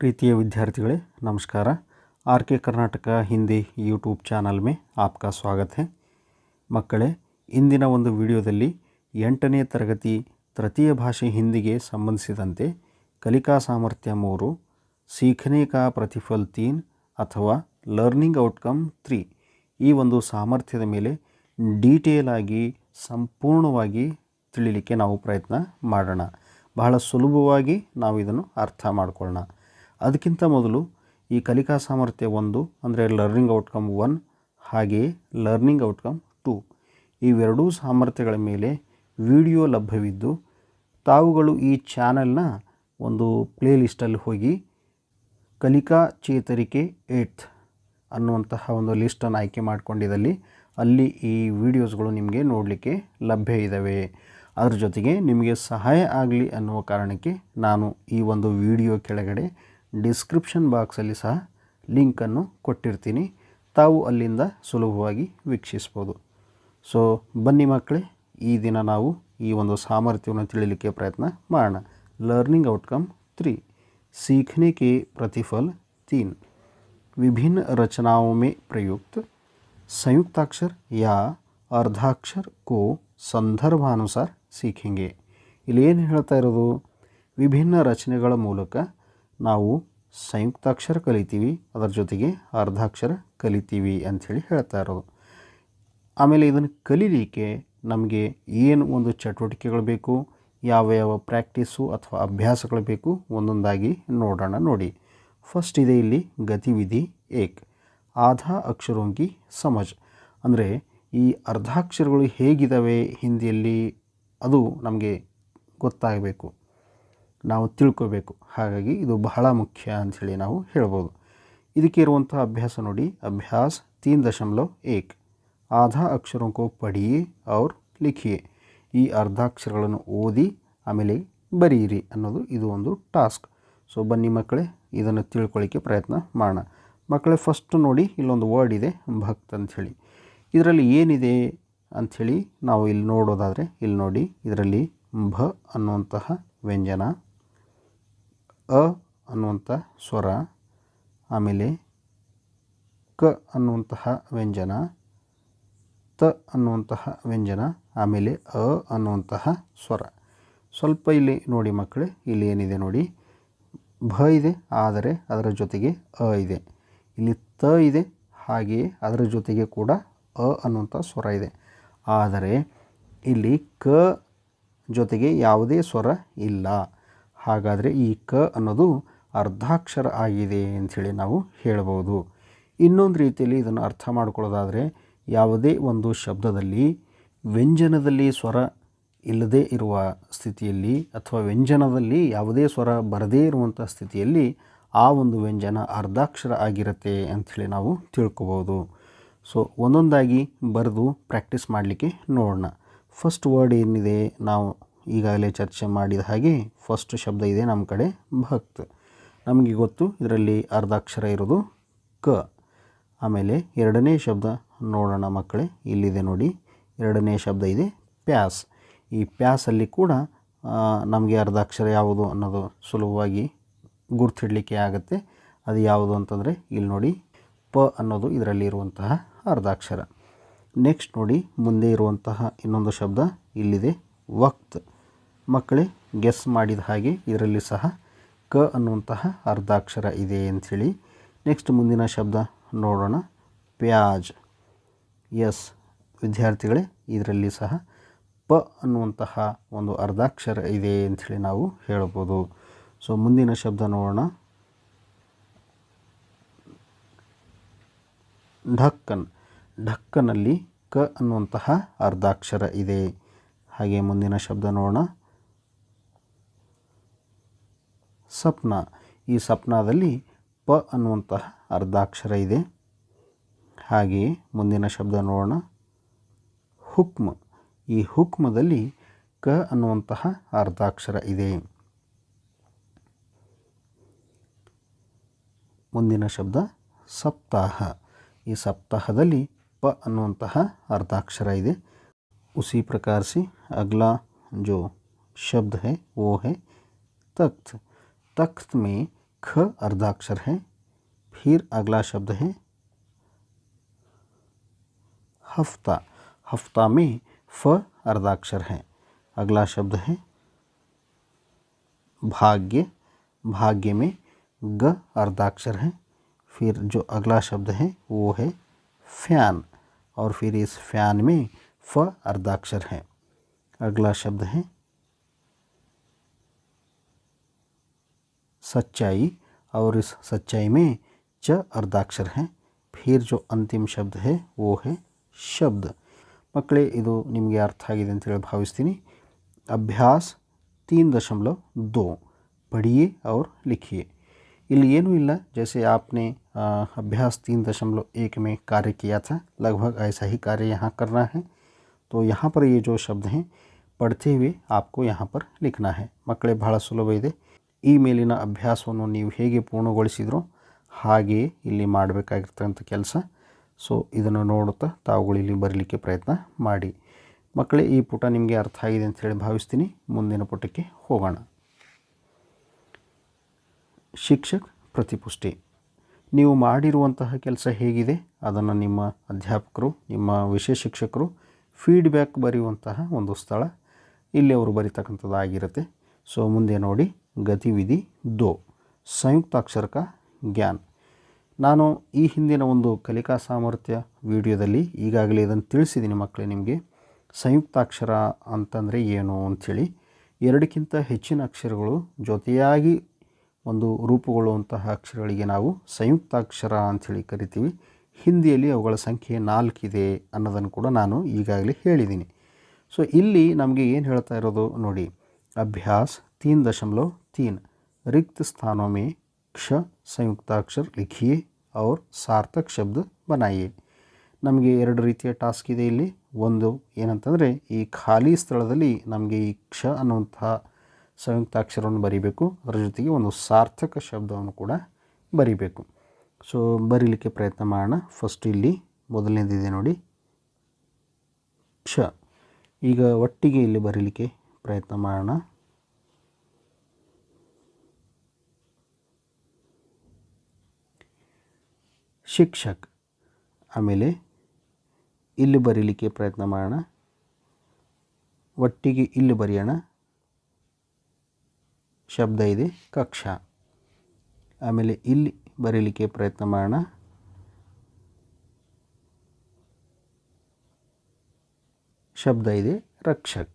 प्रीतिय विद्यार्थिगळे नमस्कार। आर के Karnataka Hindi YouTube channel में आपका स्वागत है। मಕ್ಕಳೇ, ಇಂದಿನ ಒಂದು ವಿಡಿಯೋದಲ್ಲಿ 8ನೇ ತರಗತಿ ತೃತೀಯ ಭಾಷೆ ಹಿಂದಿಗೆ ಸಂಬಂಧಿಸಿದಂತೆ ಕಲಿಕಾ ಸಾಮರ್ಥ್ಯ 3 सीखने का प्रतिफल 3 ಅಥವಾ ಲರ್ನಿಂಗ್ ಔಟ್ಕಮ್ 3 ಈ ಒಂದು ಸಾಮರ್ಥ್ಯದ ಮೇಲೆ ಡೀಟೇಲ್ ಆಗಿ ಸಂಪೂರ್ಣವಾಗಿ ತಿಳಿಲಿಕ್ಕೆ ನಾವು ಪ್ರಯತ್ನ ಮಾಡೋಣ। ಬಹಳ ಸುಲಭವಾಗಿ ನಾವು ಇದನ್ನು ಅರ್ಥ ಮಾಡಿಕೊಳ್ಳೋಣ। ಅದಕ್ಕಿಂತ ಮೊದಲು ಈ ಕಲಿಕಾ ಸಾಮರ್ಥ್ಯ 1 ಅಂದರೆ ಲರ್ನಿಂಗ್ ಔಟ್ಕಮ್ 1 ಹಾಗೆ ಲರ್ನಿಂಗ್ ಔಟ್ಕಮ್ 2 ಇವೆರಡೂ ಸಾಮರ್ಥ್ಯಗಳ ಮೇಲೆ ವಿಡಿಯೋ ಲಭ್ಯವಿದ್ದು ತಾವುಗಳು ಈ ಚಾನೆಲ್ನ ಒಂದು ಪ್ಲೇ ಲಿಸ್ಟಲ್ಲಿ ಹೋಗಿ ಕಲಿಕಾ ಚೇತರಿಕೆ 8th ಅನ್ನುವಂತಹ ಒಂದು ಲಿಸ್ಟನ್ನು ಆಯ್ಕೆ ಮಾಡಿಕೊಂಡಿದ್ದಲ್ಲಿ ಅಲ್ಲಿ ಈ ವಿಡಿಯೋಸ್ಗಳು ನಿಮಗೆ ನೋಡಲಿಕ್ಕೆ ಲಭ್ಯ ಇದ್ದಾವೆ। ಅದರ ಜೊತೆಗೆ ನಿಮಗೆ ಸಹಾಯ ಆಗಲಿ ಅನ್ನುವ ಕಾರಣಕ್ಕೆ ನಾನು ಈ ಒಂದು ವಿಡಿಯೋ ಕೆಳಗಡೆ ಡಿಸ್ಕ್ರಿಪ್ಷನ್ ಬಾಕ್ಸಲ್ಲಿ ಸಹ ಲಿಂಕನ್ನು ಕೊಟ್ಟಿರ್ತೀನಿ, ತಾವು ಅಲ್ಲಿಂದ ಸುಲಭವಾಗಿ ವೀಕ್ಷಿಸ್ಬೋದು। ಸೊ ಬನ್ನಿ ಮಕ್ಕಳೇ, ಈ ದಿನ ನಾವು ಈ ಒಂದು ಸಾಮರ್ಥ್ಯವನ್ನು ತಿಳಿಲಿಕ್ಕೆ ಪ್ರಯತ್ನ ಮಾಡೋಣ। ಲರ್ನಿಂಗ್ ಔಟ್ಕಮ್ 3 सीखने के प्रतिफल 3 विभिन्न रचनाओं में प्रयुक्त संयुक्ताक्षर या अर्धाक्षर को संदर्भानुसार सीखेंगे। ಇಲ್ಲಿ ಏನು ಹೇಳ್ತಾ ಇರೋದು, ವಿಭಿನ್ನ ರಚನೆಗಳ ಮೂಲಕ ನಾವು ಸಂಯುಕ್ತಾಕ್ಷರ ಕಲಿತೀವಿ, ಅದರ ಜೊತೆಗೆ ಅರ್ಧಾಕ್ಷರ ಕಲಿತೀವಿ ಅಂಥೇಳಿ ಹೇಳ್ತಾ ಇರೋದು। ಆಮೇಲೆ ಇದನ್ನು ಕಲೀಲಿಕ್ಕೆ ನಮಗೆ ಏನು ಒಂದು ಚಟುವಟಿಕೆಗಳು ಬೇಕು, ಯಾವ ಯಾವ ಪ್ರಾಕ್ಟೀಸು ಅಥವಾ ಅಭ್ಯಾಸಗಳು ಬೇಕು ಒಂದೊಂದಾಗಿ ನೋಡೋಣ। ನೋಡಿ, ಫಸ್ಟ್ ಇದೆ ಇಲ್ಲಿ ಗತಿವಿಧಿ 1 ಆಧಾ ಅಕ್ಷರೋಂಕಿ ಸಮಜ್, ಅಂದರೆ ಈ ಅರ್ಧಾಕ್ಷರಗಳು ಹೇಗಿದ್ದಾವೆ ಹಿಂದಿಯಲ್ಲಿ ಅದು ನಮಗೆ ಗೊತ್ತಾಗಬೇಕು, ನಾವು ತಿಳ್ಕೋಬೇಕು, ಹಾಗಾಗಿ ಇದು ಬಹಳ ಮುಖ್ಯ ಅಂಥೇಳಿ ನಾವು ಹೇಳ್ಬೋದು। ಇದಕ್ಕೆ ಇರುವಂಥ ಅಭ್ಯಾಸ ನೋಡಿ, ಅಭ್ಯಾಸ 3.1 ಆಧಾ ಅಕ್ಷರೋं को पढ़िए और लिखिए, ಈ ಅರ್ಧಾಕ್ಷರಗಳನ್ನು ಓದಿ ಆಮೇಲೆ ಬರೀರಿ ಅನ್ನೋದು ಇದು ಒಂದು ಟಾಸ್ಕ್। ಸೊ ಬನ್ನಿ ಮಕ್ಕಳೇ, ಇದನ್ನು ತಿಳ್ಕೊಳ್ಳಿಕ್ಕೆ ಪ್ರಯತ್ನ ಮಾಡೋಣ। ಮಕ್ಕಳೇ, ಫಸ್ಟ್ ನೋಡಿ ಇಲ್ಲೊಂದು ವರ್ಡ್ ಇದೆ ಭಕ್ತ್ ಅಂಥೇಳಿ, ಇದರಲ್ಲಿ ಏನಿದೆ ಅಂಥೇಳಿ ನಾವು ಇಲ್ಲಿ ನೋಡೋದಾದರೆ ಇಲ್ಲಿ ನೋಡಿ, ಇದರಲ್ಲಿ ಭ ಅನ್ನುವಂತಹ ವ್ಯಂಜನ, ಅ ಅನ್ನುವಂಥ ಸ್ವರ, ಆಮೇಲೆ ಕ ಅನ್ನುವಂತಹ ವ್ಯಂಜನ, ತ ಅನ್ನುವಂತಹ ವ್ಯಂಜನ, ಆಮೇಲೆ ಅ ಅನ್ನುವಂತಹ ಸ್ವರ। ಸ್ವಲ್ಪ ಇಲ್ಲಿ ನೋಡಿ ಮಕ್ಕಳೇ, ಇಲ್ಲಿ ಏನಿದೆ ನೋಡಿ, ಭ ಇದೆ ಆದರೆ ಅದರ ಜೊತೆಗೆ ಅ ಇದೆ, ಇಲ್ಲಿ ತ ಇದೆ ಹಾಗೆಯೇ ಅದರ ಜೊತೆಗೆ ಕೂಡ ಅ ಅನ್ನುವಂಥ ಸ್ವರ ಇದೆ, ಆದರೆ ಇಲ್ಲಿ ಕ ಜೊತೆಗೆ ಯಾವುದೇ ಸ್ವರ ಇಲ್ಲ, ಹಾಗಾದರೆ ಈ ಕ ಅನ್ನೋದು ಅರ್ಧಾಕ್ಷರ ಆಗಿದೆ ಅಂಥೇಳಿ ನಾವು ಹೇಳ್ಬೋದು। ಇನ್ನೊಂದು ರೀತಿಯಲ್ಲಿ ಇದನ್ನು ಅರ್ಥ ಮಾಡ್ಕೊಳ್ಳೋದಾದರೆ, ಯಾವುದೇ ಒಂದು ಶಬ್ದದಲ್ಲಿ ವ್ಯಂಜನದಲ್ಲಿ ಸ್ವರ ಇಲ್ಲದೇ ಇರುವ ಸ್ಥಿತಿಯಲ್ಲಿ ಅಥವಾ ವ್ಯಂಜನದಲ್ಲಿ ಯಾವುದೇ ಸ್ವರ ಬರದೇ ಇರುವಂಥ ಸ್ಥಿತಿಯಲ್ಲಿ ಆ ಒಂದು ವ್ಯಂಜನ ಅರ್ಧಾಕ್ಷರ ಆಗಿರುತ್ತೆ ಅಂಥೇಳಿ ನಾವು ತಿಳ್ಕೊಬೋದು। ಸೊ ಒಂದೊಂದಾಗಿ ಬರೆದು ಪ್ರಾಕ್ಟೀಸ್ ಮಾಡಲಿಕ್ಕೆ ನೋಡೋಣ। ಫಸ್ಟ್ ವರ್ಡ್ ಏನಿದೆ, ನಾವು ಈಗಾಗಲೇ ಚರ್ಚೆ ಮಾಡಿದ ಹಾಗೆ ಫಸ್ಟ್ ಶಬ್ದ ಇದೆ ನಮ್ಮ ಕಡೆ ಭಕ್ತ್, ನಮಗೆ ಗೊತ್ತು ಇದರಲ್ಲಿ ಅರ್ಧಾಕ್ಷರ ಇರೋದು ಕ। ಆಮೇಲೆ ಎರಡನೇ ಶಬ್ದ ನೋಡೋಣ ಮಕ್ಕಳೇ, ಇಲ್ಲಿದೆ ನೋಡಿ, ಎರಡನೇ ಶಬ್ದ ಇದೆ ಪ್ಯಾಸ್, ಈ ಪ್ಯಾಸಲ್ಲಿ ಕೂಡ ನಮಗೆ ಅರ್ಧಾಕ್ಷರ ಯಾವುದು ಅನ್ನೋದು ಸುಲಭವಾಗಿ ಗುರ್ತಿಡಲಿಕ್ಕೆ ಆಗುತ್ತೆ, ಅದು ಯಾವುದು ಅಂತಂದರೆ ಇಲ್ಲಿ ನೋಡಿ ಪ ಅನ್ನೋದು ಇದರಲ್ಲಿ ಇರುವಂತಹ ಅರ್ಧಾಕ್ಷರ। ನೆಕ್ಸ್ಟ್ ನೋಡಿ, ಮುಂದೆ ಇರುವಂತಹ ಇನ್ನೊಂದು ಶಬ್ದ ಇಲ್ಲಿದೆ ವಕ್ತ್, ಮಕ್ಕಳೇ ಗೆಸ್ ಮಾಡಿದ ಹಾಗೆ ಇದರಲ್ಲಿ ಸಹ ಕ ಅನ್ನುವಂತಹ ಅರ್ಧಾಕ್ಷರ ಇದೆ ಅಂಥೇಳಿ। ನೆಕ್ಸ್ಟ್ ಮುಂದಿನ ಶಬ್ದ ನೋಡೋಣ, ಪ್ಯಾಜ್, ಎಸ್ ವಿದ್ಯಾರ್ಥಿಗಳೇ ಇದರಲ್ಲಿ ಸಹ ಪ ಅನ್ನುವಂತಹ ಒಂದು ಅರ್ಧಾಕ್ಷರ ಇದೆ ಅಂಥೇಳಿ ನಾವು ಹೇಳ್ಬೋದು। ಸೊ ಮುಂದಿನ ಶಬ್ದ ನೋಡೋಣ, ಢಕ್ಕನ್, ಢಕ್ಕನಲ್ಲಿ ಕ ಅನ್ನುವಂತಹ ಅರ್ಧಾಕ್ಷರ ಇದೆ। ಹಾಗೆ ಮುಂದಿನ ಶಬ್ದ ನೋಡೋಣ, ಸಪ್ನ, ಈ ಸಪ್ನಾದಲ್ಲಿ ಪ ಅನ್ನುವಂತಹ ಅರ್ಧಾಕ್ಷರ ಇದೆ। ಹಾಗೆಯೇ ಮುಂದಿನ ಶಬ್ದ ನೋಡೋಣ, ಹುಕ್ಮ್, ಈ ಹುಕ್ಮದಲ್ಲಿ ಕ ಅನ್ನುವಂತಹ ಅರ್ಧಾಕ್ಷರ ಇದೆ। ಮುಂದಿನ ಶಬ್ದ ಸಪ್ತಾಹ, ಈ ಸಪ್ತಾಹದಲ್ಲಿ ಪ ಅನ್ನುವಂತಹ ಅರ್ಧಾಕ್ಷರ ಇದೆ। उसी प्रकार से अगला जो शब्द है वो है तख्त, तख्त में ख अर्धाक्षर है। फिर अगला शब्द है हफ्ता, हफ्ता में फ अर्धाक्षर है। अगला शब्द है भाग्य, भाग्य में ग अर्धाक्षर है। फिर जो अगला शब्द है वो है फैन, और फिर इस फैन में फ अर्धाक्षर है। अगला शब्द है सच्चाई, और इस सच्चाई में च अर्धाक्षर है। फिर जो अंतिम शब्द है वो है शब्द। मಕ್ಕಳೇ ಇದು ನಿಮಗೆ ಅರ್ಥ ಆಗಿದೆ ಅಂತ ಹೇಳಿ ಭಾವಿಸ್ತೀನಿ। अभ्यास 3.2 पढ़िए और लिखिए। ಇಲ್ಲಿ ಏನೂ ಇಲ್ಲ, जैसे आपने अभ्यास 3.1 में कार्य किया था, लगभग ऐसा ही कार्य यहाँ करना है। तो यहाँ पर ये जो शब्द हैं पढ़ते हुए आपको यहाँ पर लिखना है। ಮಕ್ಕಳೇ ಬಹಳ ಸುಲಭ ಇದೆ। ಈ ಮೇಲಿನ ಅಭ್ಯಾಸವನ್ನು ನೀವು ಹೇಗೆ ಪೂರ್ಣಗೊಳಿಸಿದ್ರೋ ಹಾಗೆಯೇ ಇಲ್ಲಿ ಮಾಡಬೇಕಾಗಿರ್ತಕ್ಕಂಥ ಕೆಲಸ। ಸೊ ಇದನ್ನು ನೋಡುತ್ತಾ ತಾವುಗಳು ಇಲ್ಲಿ ಬರಲಿಕ್ಕೆ ಪ್ರಯತ್ನ ಮಾಡಿ। ಮಕ್ಕಳೇ ಈ ಪುಟ ನಿಮಗೆ ಅರ್ಥ ಆಗಿದೆ ಅಂತ ಹೇಳಿ ಭಾವಿಸ್ತೀನಿ। ಮುಂದಿನ ಪುಟಕ್ಕೆ ಹೋಗೋಣ। ಶಿಕ್ಷಕ್ ಪ್ರತಿಪುಷ್ಟಿ, ನೀವು ಮಾಡಿರುವಂತಹ ಕೆಲಸ ಹೇಗಿದೆ ಅದನ್ನು ನಿಮ್ಮ ಅಧ್ಯಾಪಕರು, ನಿಮ್ಮ ವಿಷಯ ಶಿಕ್ಷಕರು ಫೀಡ್ಬ್ಯಾಕ್ ಬರೆಯುವಂತಹ ಒಂದು ಸ್ಥಳ ಇಲ್ಲಿ ಅವರು ಬರೀತಕ್ಕಂಥದ್ದಾಗಿರುತ್ತೆ। ಸೊ ಮುಂದೆ ನೋಡಿ, ಗತಿವಿಧಿ 2 ಸಂಯುಕ್ತಾಕ್ಷರ का ज्ञान। ನಾನು ಈ ಹಿಂದಿನ ಒಂದು ಕಲಿಕಾ ಸಾಮರ್ಥ್ಯ ವಿಡಿಯೋದಲ್ಲಿ ಈಗಾಗಲೇ ಇದನ್ನು ತಿಳಿಸಿದ್ದೀನಿ ಮಕ್ಕಳೇ ನಿಮಗೆ। ಸಂಯುಕ್ತಾಕ್ಷರ ಅಂತಂದರೆ ಏನು ಅಂಥೇಳಿ, ಎರಡಕ್ಕಿಂತ ಹೆಚ್ಚಿನ ಅಕ್ಷರಗಳು ಜೊತೆಯಾಗಿ ಒಂದು ರೂಪುಗೊಳ್ಳುವಂತಹ ಅಕ್ಷರಗಳಿಗೆ ನಾವು ಸಂಯುಕ್ತಾಕ್ಷರ ಅಂಥೇಳಿ ಕರಿತೀವಿ। ಹಿಂದಿಯಲ್ಲಿ ಅವುಗಳ ಸಂಖ್ಯೆ 4 ಇದೆ ಅನ್ನೋದನ್ನು ಕೂಡ ನಾನು ಈಗಾಗಲೇ ಹೇಳಿದ್ದೀನಿ। ಸೊ ಇಲ್ಲಿ ನಮಗೆ ಏನು ಹೇಳ್ತಾ ಇರೋದು ನೋಡಿ, अभ्यास 3.3 रिक्त स्थानों में क्ष संयुक्ताक्षर लिखिए और सार्थक शब्द बनाइए। ನಮಗೆ ಎರಡು ರೀತಿಯ ಟಾಸ್ಕ್ ಇದೆ ಇಲ್ಲಿ। ಒಂದು ಏನಂತಂದರೆ, ಈ ಖಾಲಿ ಸ್ಥಳದಲ್ಲಿ ನಮಗೆ ಈ ಕ್ಷ ಅನ್ನುವಂತಹ ಸಂಯುಕ್ತಾಕ್ಷರವನ್ನು ಬರೀಬೇಕು, ಅದರ ಜೊತೆಗೆ ಒಂದು ಸಾರ್ಥಕ ಶಬ್ದವನ್ನು ಕೂಡ ಬರೀಬೇಕು। ಸೊ ಬರೀಲಿಕ್ಕೆ ಪ್ರಯತ್ನ ಮಾಡೋಣ। ಫಸ್ಟ್ ಇಲ್ಲಿ ಮೊದಲನೇದಿದೆ ನೋಡಿ ಕ್ಷ, ಈಗ ಒಟ್ಟಿಗೆ ಇಲ್ಲಿ ಬರೀಲಿಕ್ಕೆ ಪ್ರಯತ್ನ ಮಾಡೋಣ। ಶಿಕ್ಷಕ್, ಆಮೇಲೆ ಇಲ್ಲಿ ಬರೀಲಿಕ್ಕೆ ಪ್ರಯತ್ನ ಮಾಡೋಣ, ಒಟ್ಟಿಗೆ ಇಲ್ಲಿ ಬರೆಯೋಣ, ಶಬ್ದ ಇದೆ ಕಕ್ಷಾ। ಆಮೇಲೆ ಇಲ್ಲಿ ಬರೀಲಿಕ್ಕೆ ಪ್ರಯತ್ನ ಮಾಡೋಣ, ಶಬ್ದ ಇದೆ ರಕ್ಷಕ್।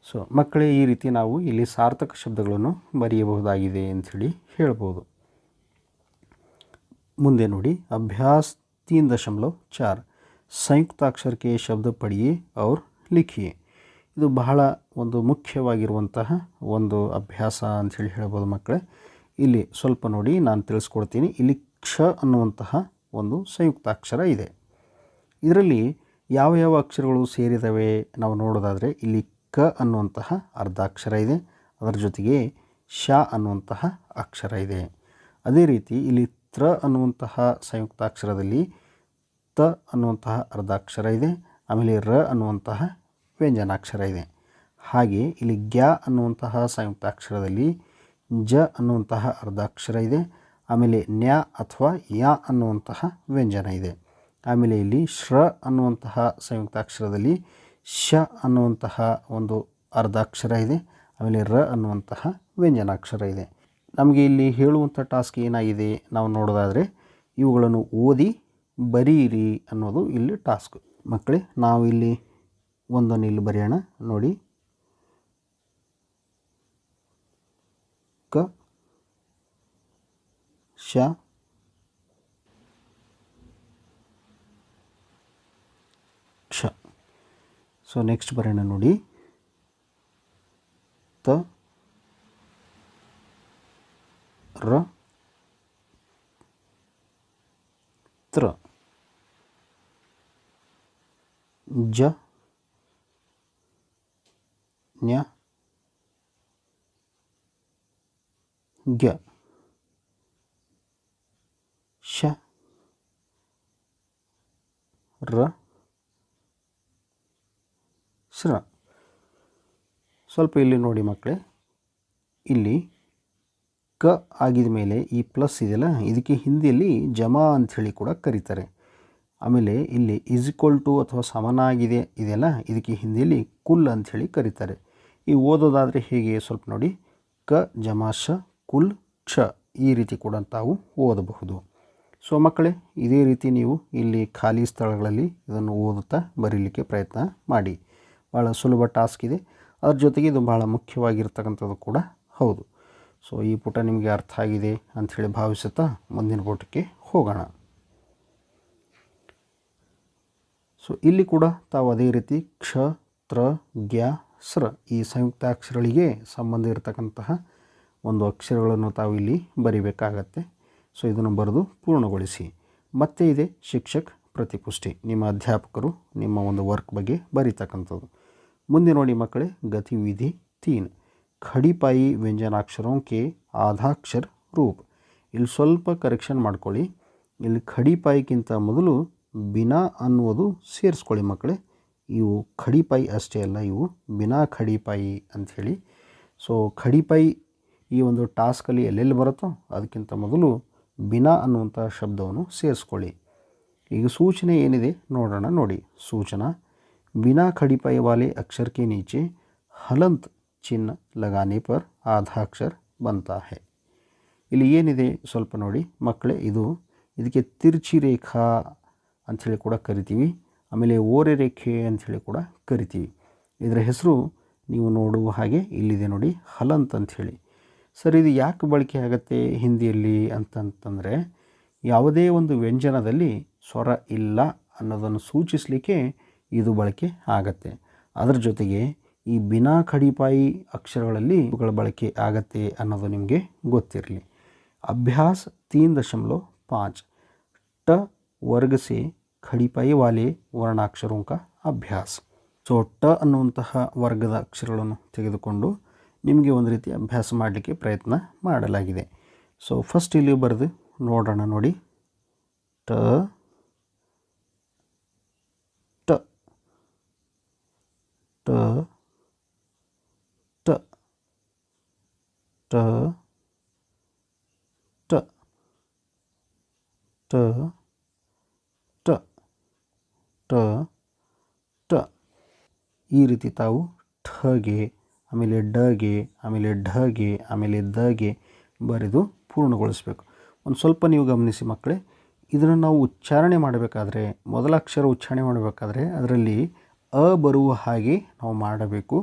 ಸೊ ಮಕ್ಕಳೇ ಈ ರೀತಿ ನಾವು ಇಲ್ಲಿ ಸಾರ್ಥಕ ಶಬ್ದಗಳನ್ನು ಬರೆಯಬಹುದಾಗಿದೆ ಅಂಥೇಳಿ ಹೇಳ್ಬೋದು। ಮುಂದೆ ನೋಡಿ, अभ्यास 3.4 ಸಂಯುಕ್ತಾಕ್ಷರ के ಶಬ್ದ ಪढ़िए और लिखिए। ಇದು ಬಹಳ ಒಂದು ಮುಖ್ಯವಾಗಿರುವಂತಹ ಒಂದು ಅಭ್ಯಾಸ ಅಂಥೇಳಿ ಹೇಳ್ಬೋದು ಮಕ್ಕಳೇ। ಇಲ್ಲಿ ಸ್ವಲ್ಪ ನೋಡಿ, ನಾನು ತಿಳಿಸ್ಕೊಡ್ತೀನಿ। ಇಲ್ಲಿ ಕ್ಷ ಅನ್ನುವಂತಹ ಒಂದು ಸಂಯುಕ್ತಾಕ್ಷರ ಇದೆ। ಇದರಲ್ಲಿ ಯಾವ ಯಾವ ಅಕ್ಷರಗಳು ಸೇರಿದವೆ ನಾವು ನೋಡೋದಾದರೆ, ಇಲ್ಲಿ ಕ ಅನ್ನುವಂತಹ ಅರ್ಧಾಕ್ಷರ ಇದೆ, ಅದರ ಜೊತೆಗೆ ಶ ಅನ್ನುವಂತಹ ಅಕ್ಷರ ಇದೆ। ಅದೇ ರೀತಿ ಇಲ್ಲಿ ತ್ರ ಅನ್ನುವಂತಹ ಸಂಯುಕ್ತಾಕ್ಷರದಲ್ಲಿ ತ ಅನ್ನುವಂತಹ ಅರ್ಧಾಕ್ಷರ ಇದೆ, ಆಮೇಲೆ ರ ಅನ್ನುವಂತಹ ವ್ಯಂಜನಾಕ್ಷರ ಇದೆ। ಹಾಗೆ ಇಲ್ಲಿ ಗ್ಯಾ ಅನ್ನುವಂತಹ ಸಂಯುಕ್ತಾಕ್ಷರದಲ್ಲಿ ಜ ಅನ್ನುವಂತಹ ಅರ್ಧಾಕ್ಷರ ಇದೆ, ಆಮೇಲೆ ನ್ಯ ಅಥವಾ ಯ ಅನ್ನುವಂತಹ ವ್ಯಂಜನ ಇದೆ। ಆಮೇಲೆ ಇಲ್ಲಿ ಶ್ರ ಅನ್ನುವಂತಹ ಸಂಯುಕ್ತಾಕ್ಷರದಲ್ಲಿ ಶ ಅನ್ನುವಂತಹ ಒಂದು ಅರ್ಧಾಕ್ಷರ ಇದೆ, ಆಮೇಲೆ ರ ಅನ್ನುವಂತಹ ವ್ಯಂಜನಾಕ್ಷರ ಇದೆ। ನಮಗೆ ಇಲ್ಲಿ ಹೇಳುವಂಥ ಟಾಸ್ಕ್ ಏನಾಗಿದೆ ನಾವು ನೋಡೋದಾದರೆ, ಇವುಗಳನ್ನು ಓದಿ ಬರೀರಿ ಅನ್ನೋದು ಇಲ್ಲಿ ಟಾಸ್ಕ್ ಮಕ್ಕಳೇ। ನಾವು ಇಲ್ಲಿ ಒಂದನ್ನು ಇಲ್ಲಿ ಬರೆಯೋಣ ನೋಡಿ, ಕ ಶ ಕ್ಷ। ಸೊ ನೆಕ್ಸ್ಟ್ ಬರೋಣ ನೋಡಿ, ತ ರ ತ್ರ ಜ ನ್ಯ ಗ್ಯ ಶ ರ ಸ್ರ. ಸ್ವಲ್ಪ ಇಲ್ಲಿ ನೋಡಿ ಮಕ್ಕಳೇ, ಇಲ್ಲಿ ಕ ಆಗಿದ ಮೇಲೆ ಈ ಪ್ಲಸ್ ಇದೆಯಲ್ಲ, ಇದಕ್ಕೆ ಹಿಂದಿಯಲ್ಲಿ ಜಮಾ ಅಂಥೇಳಿ ಕೂಡ ಕರೀತಾರೆ. ಆಮೇಲೆ ಇಲ್ಲಿ = ಅಥವಾ ಸಮನಾಗಿದೆ ಇದೆಯಲ್ಲ, ಇದಕ್ಕೆ ಹಿಂದಿಯಲ್ಲಿ ಕುಲ್ ಅಂಥೇಳಿ ಕರೀತಾರೆ. ಈ ಓದೋದಾದರೆ ಹೇಗೆ ಸ್ವಲ್ಪ ನೋಡಿ, ಕ ಜಮಾ ಶ ಕುಲ್ ಕ್ಷ, ಈ ರೀತಿ ಕೂಡ ತಾವು ಓದಬಹುದು. ಸೊ ಮಕ್ಕಳೇ, ಇದೇ ರೀತಿ ನೀವು ಇಲ್ಲಿ ಖಾಲಿ ಸ್ಥಳಗಳಲ್ಲಿ ಇದನ್ನು ಓದುತ್ತಾ ಬರೀಲಿಕ್ಕೆ ಪ್ರಯತ್ನ ಮಾಡಿ. ಭಾಳ ಸುಲಭ ಟಾಸ್ಕ್ ಇದೆ, ಅದ್ರ ಜೊತೆಗೆ ಇದು ಭಾಳ ಮುಖ್ಯವಾಗಿರ್ತಕ್ಕಂಥದ್ದು ಕೂಡ ಹೌದು. ಸೊ ಈ ಪುಟ ನಿಮಗೆ ಅರ್ಥ ಆಗಿದೆ ಅಂಥೇಳಿ ಭಾವಿಸುತ್ತಾ ಮುಂದಿನ ಪುಟಕ್ಕೆ ಹೋಗೋಣ. ಸೊ ಇಲ್ಲಿ ಕೂಡ ತಾವು ಅದೇ ರೀತಿ ಕ್ಷ, ತ್ರ, ಗ್ಯ, ಸ್ರ ಈ ಸಂಯುಕ್ತಾಕ್ಷರಗಳಿಗೆ ಸಂಬಂಧ ಇರತಕ್ಕಂತಹ ಒಂದು ಅಕ್ಷರಗಳನ್ನು ತಾವು ಇಲ್ಲಿ ಬರಿಬೇಕಾಗತ್ತೆ. ಸೊ ಇದನ್ನು ಬರೆದು ಪೂರ್ಣಗೊಳಿಸಿ. ಮತ್ತೆ ಇದೆ ಶಿಕ್ಷಕ್ ಪ್ರತಿಪುಷ್ಟಿ, ನಿಮ್ಮ ಅಧ್ಯಾಪಕರು ನಿಮ್ಮ ಒಂದು ವರ್ಕ್ ಬಗ್ಗೆ ಬರೀತಕ್ಕಂಥದ್ದು. ಮುಂದೆ ನೋಡಿ ಮಕ್ಕಳೇ, ಗತಿವಿಧಿ 3 ಖಡಿಪಾಯಿ ವ್ಯಂಜನಾಕ್ಷರೋं के ಆಧಾಕ್ಷರ ರೂಪ. ಇಲ್ಲಿ ಸ್ವಲ್ಪ ಕರೆಕ್ಷನ್ ಮಾಡ್ಕೊಳ್ಳಿ. ಇಲ್ಲಿ ಖಡಿಪಾಯಿಗಿಂತ ಮೊದಲು ಬಿನಾ ಅನ್ನುವುದು ಸೇರಿಸ್ಕೊಳ್ಳಿ ಮಕ್ಕಳೇ. ಇವು ಖಡಿಪಾಯಿ ಅಷ್ಟೇ ಅಲ್ಲ, ಇವು ಬಿನಾ ಖಡಿಪಾಯಿ ಅಂಥೇಳಿ. ಸೊ ಖಡಿಪಾಯಿ ಈ ಒಂದು ಟಾಸ್ಕಲ್ಲಿ ಎಲ್ಲೆಲ್ಲಿ ಬರುತ್ತೋ ಅದಕ್ಕಿಂತ ಮೊದಲು ಬಿನಾ ಅನ್ನುವಂಥ ಶಬ್ದವನ್ನು ಸೇರಿಸ್ಕೊಳ್ಳಿ. ಈಗ ಸೂಚನೆ ಏನಿದೆ ನೋಡೋಣ. ನೋಡಿ ಸೂಚನಾ, बिना खड़ी पाई वाले अक्षर के नीचे हलंत चिन्ह लगाने पर आधा अक्षर बनता है. ಇಲ್ಲಿ ಏನಿದೆ ಸ್ವಲ್ಪ ನೋಡಿ ಮಕ್ಕಳೇ, ಇದಕ್ಕೆ ತಿರ್ಚಿ ರೇಖಾ ಅಂಥೇಳಿ ಕೂಡ ಕರಿತೀವಿ, ಆಮೇಲೆ ಓರೆ ರೇಖೆ ಅಂಥೇಳಿ ಕೂಡ ಕರಿತೀವಿ. ಇದರ ಹೆಸರು ನೀವು ನೋಡುವ ಹಾಗೆ ಇಲ್ಲಿದೆ ನೋಡಿ, ಹಲಂತ್ ಅಂಥೇಳಿ. ಸರ್ ಇದು ಯಾಕೆ ಬಳಕೆ ಆಗುತ್ತೆ ಹಿಂದಿಯಲ್ಲಿ ಅಂತಂತಂದರೆ, ಯಾವುದೇ ಒಂದು ವ್ಯಂಜನದಲ್ಲಿ ಸ್ವರ ಇಲ್ಲ ಅನ್ನೋದನ್ನು ಸೂಚಿಸಲಿಕ್ಕೆ ಇದು ಬಳಕೆ ಆಗತ್ತೆ. ಅದರ ಜೊತೆಗೆ ಈ ಬಿನಾ ಖಡಿಪಾಯಿ ಅಕ್ಷರಗಳಲ್ಲಿ ಇವುಗಳ ಬಳಕೆ ಆಗತ್ತೆ ಅನ್ನೋದು ನಿಮಗೆ ಗೊತ್ತಿರಲಿ. ಅಭ್ಯಾಸ 3.5 ಟ ವರ್ಗ ಸೆ ಖಡಿಪಾಯಿ ವಾಲೆ ವರ್ಣಾಕ್ಷರೋं का ಅಭ್ಯಾಸ. ಸೊ ಟ ಅನ್ನುವಂತಹ ವರ್ಗದ ಅಕ್ಷರಗಳನ್ನು ತೆಗೆದುಕೊಂಡು ನಿಮಗೆ ಒಂದು ರೀತಿ ಅಭ್ಯಾಸ ಮಾಡಲಿಕ್ಕೆ ಪ್ರಯತ್ನ ಮಾಡಲಾಗಿದೆ. ಸೊ ಫಸ್ಟ್ ಇಲ್ಲಿ ಬರೆದು ನೋಡೋಣ. ನೋಡಿ ಟ ಟ ಟ ಟ ಟ ಟ ಟ ಟ ಟ ಟ. ಈ ರೀತಿ ತಾವು ಠಗೆ, ಆಮೇಲೆ ಡಗೆ, ಆಮೇಲೆ ಢಗೆ, ಆಮೇಲೆ ದಗೆ ಬರೆದು ಪೂರ್ಣಗೊಳಿಸಬೇಕು. ಒಂದು ಸ್ವಲ್ಪ ನೀವು ಗಮನಿಸಿ ಮಕ್ಕಳೇ, ಇದನ್ನು ನಾವು ಉಚ್ಚಾರಣೆ ಮಾಡಬೇಕಾದ್ರೆ, ಮೊದಲ ಅಕ್ಷರ ಉಚ್ಚಾರಣೆ ಮಾಡಬೇಕಾದ್ರೆ ಅದರಲ್ಲಿ ಅ ಬರುವ ಹಾಗೆ ನಾವು ಮಾಡಬೇಕು.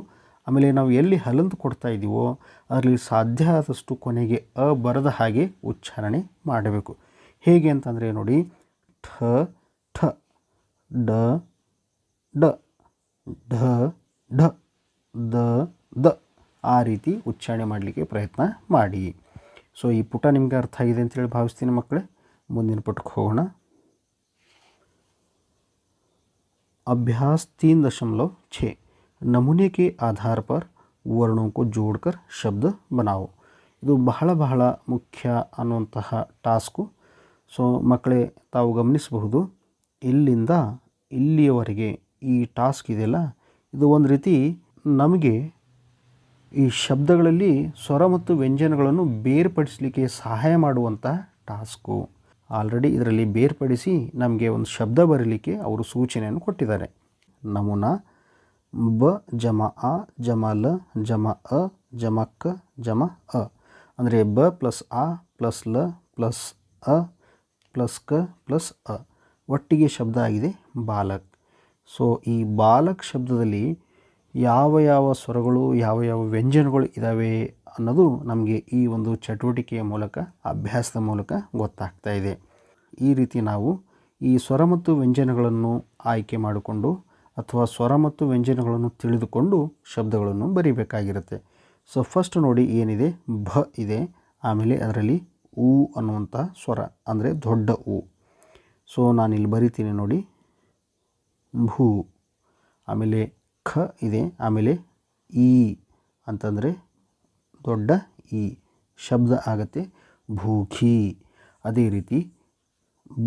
ಆಮೇಲೆ ನಾವು ಎಲ್ಲಿ ಹಲಂತ ಕೊಡ್ತಾ ಇದ್ದೀವೋ ಅದರಲ್ಲಿ ಸಾಧ್ಯ ಆದಷ್ಟು ಕೊನೆಗೆ ಅ ಬರದ ಹಾಗೆ ಉಚ್ಚಾರಣೆ ಮಾಡಬೇಕು. ಹೇಗೆ ಅಂತಂದರೆ ನೋಡಿ, ಠ ಠ, ಡ ಡ, ಢ ಢ, ದ ದ, ಆ ರೀತಿ ಉಚ್ಚಾರಣೆ ಮಾಡಲಿಕ್ಕೆ ಪ್ರಯತ್ನ ಮಾಡಿ. ಸೊ ಈ ಪುಟ ನಿಮಗೆ ಅರ್ಥ ಆಗಿದೆ ಅಂತೇಳಿ ಭಾವಿಸ್ತೀನಿ ಮಕ್ಕಳೇ. ಮುಂದಿನ ಪುಟಕ್ಕೆ ಹೋಗೋಣ. अभ्यास 3.6 नमूने के आधार पर वर्णों को जोड़कर शब्द बनाओ. ಇದು ಬಹಳ ಮುಖ್ಯ ಅನ್ನುವಂತಹ ಟಾಸ್ಕು. ಸೊ ಮಕ್ಕಳೇ, ತಾವು ಗಮನಿಸಬಹುದು ಇಲ್ಲಿಂದ ಇಲ್ಲಿಯವರೆಗೆ ಈ ಟಾಸ್ಕ್ ಇದೆಯಲ್ಲ, ಇದು ಒಂದು ರೀತಿ ನಮಗೆ ಈ ಶಬ್ದಗಳಲ್ಲಿ ಸ್ವರ ಮತ್ತು ವ್ಯಂಜನಗಳನ್ನು ಬೇರ್ಪಡಿಸಲಿಕ್ಕೆ ಸಹಾಯ ಮಾಡುವಂಥ ಟಾಸ್ಕು. ಆಲ್ರೆಡಿ ಇದರಲ್ಲಿ ಬೇರ್ಪಡಿಸಿ ನಮಗೆ ಒಂದು ಶಬ್ದ ಬರೀಲಿಕ್ಕೆ ಅವರು ಸೂಚನೆಯನ್ನು ಕೊಟ್ಟಿದ್ದಾರೆ. ನಮೂನಾ ಬ ಜಮ ಆ ಜಮ ಲ ಜಮ ಅ ಜಮ ಕ ಜಮ ಅ, ಅಂದರೆ ಬ ಪ್ಲಸ್ ಆ ಪ್ಲಸ್ ಲ ಪ್ಲಸ್ ಅ ಪ್ಲಸ್ ಕ ಪ್ಲಸ್ ಅ ಒಟ್ಟಿಗೆ ಶಬ್ದ ಆಗಿದೆ ಬಾಲಕ್. ಸೊ ಈ ಬಾಲಕ್ ಶಬ್ದದಲ್ಲಿ ಯಾವ ಯಾವ ಸ್ವರಗಳು ಯಾವ ಯಾವ ವ್ಯಂಜನಗಳು ಇದ್ದಾವೆ ಅನ್ನೋದು ನಮಗೆ ಈ ಒಂದು ಚಟುವಟಿಕೆಯ ಮೂಲಕ, ಅಭ್ಯಾಸದ ಮೂಲಕ ಗೊತ್ತಾಗ್ತಾ ಇದೆ. ಈ ರೀತಿ ನಾವು ಈ ಸ್ವರ ಮತ್ತು ವ್ಯಂಜನಗಳನ್ನು ಆಯ್ಕೆ ಮಾಡಿಕೊಂಡು ಅಥವಾ ಸ್ವರ ಮತ್ತು ವ್ಯಂಜನಗಳನ್ನು ತಿಳಿದುಕೊಂಡು ಶಬ್ದಗಳನ್ನು ಬರೀಬೇಕಾಗಿರುತ್ತೆ. ಸೊ ಫಸ್ಟ್ ನೋಡಿ ಏನಿದೆ, ಭ ಇದೆ, ಆಮೇಲೆ ಅದರಲ್ಲಿ ಉ ಅನ್ನುವಂಥ ಸ್ವರ ಅಂದರೆ ದೊಡ್ಡ ಉ. ಸೊ ನಾನಿಲ್ಲಿ ಬರಿತೀನಿ ನೋಡಿ, ಭೂ. ಆಮೇಲೆ ಖ ಇದೆ, ಆಮೇಲೆ ಈ ಅಂತಂದರೆ ದೊಡ್ಡ ಈ ಶಬ್ದ ಆಗುತ್ತೆ ಭೂಖಿ. ಅದೇ ರೀತಿ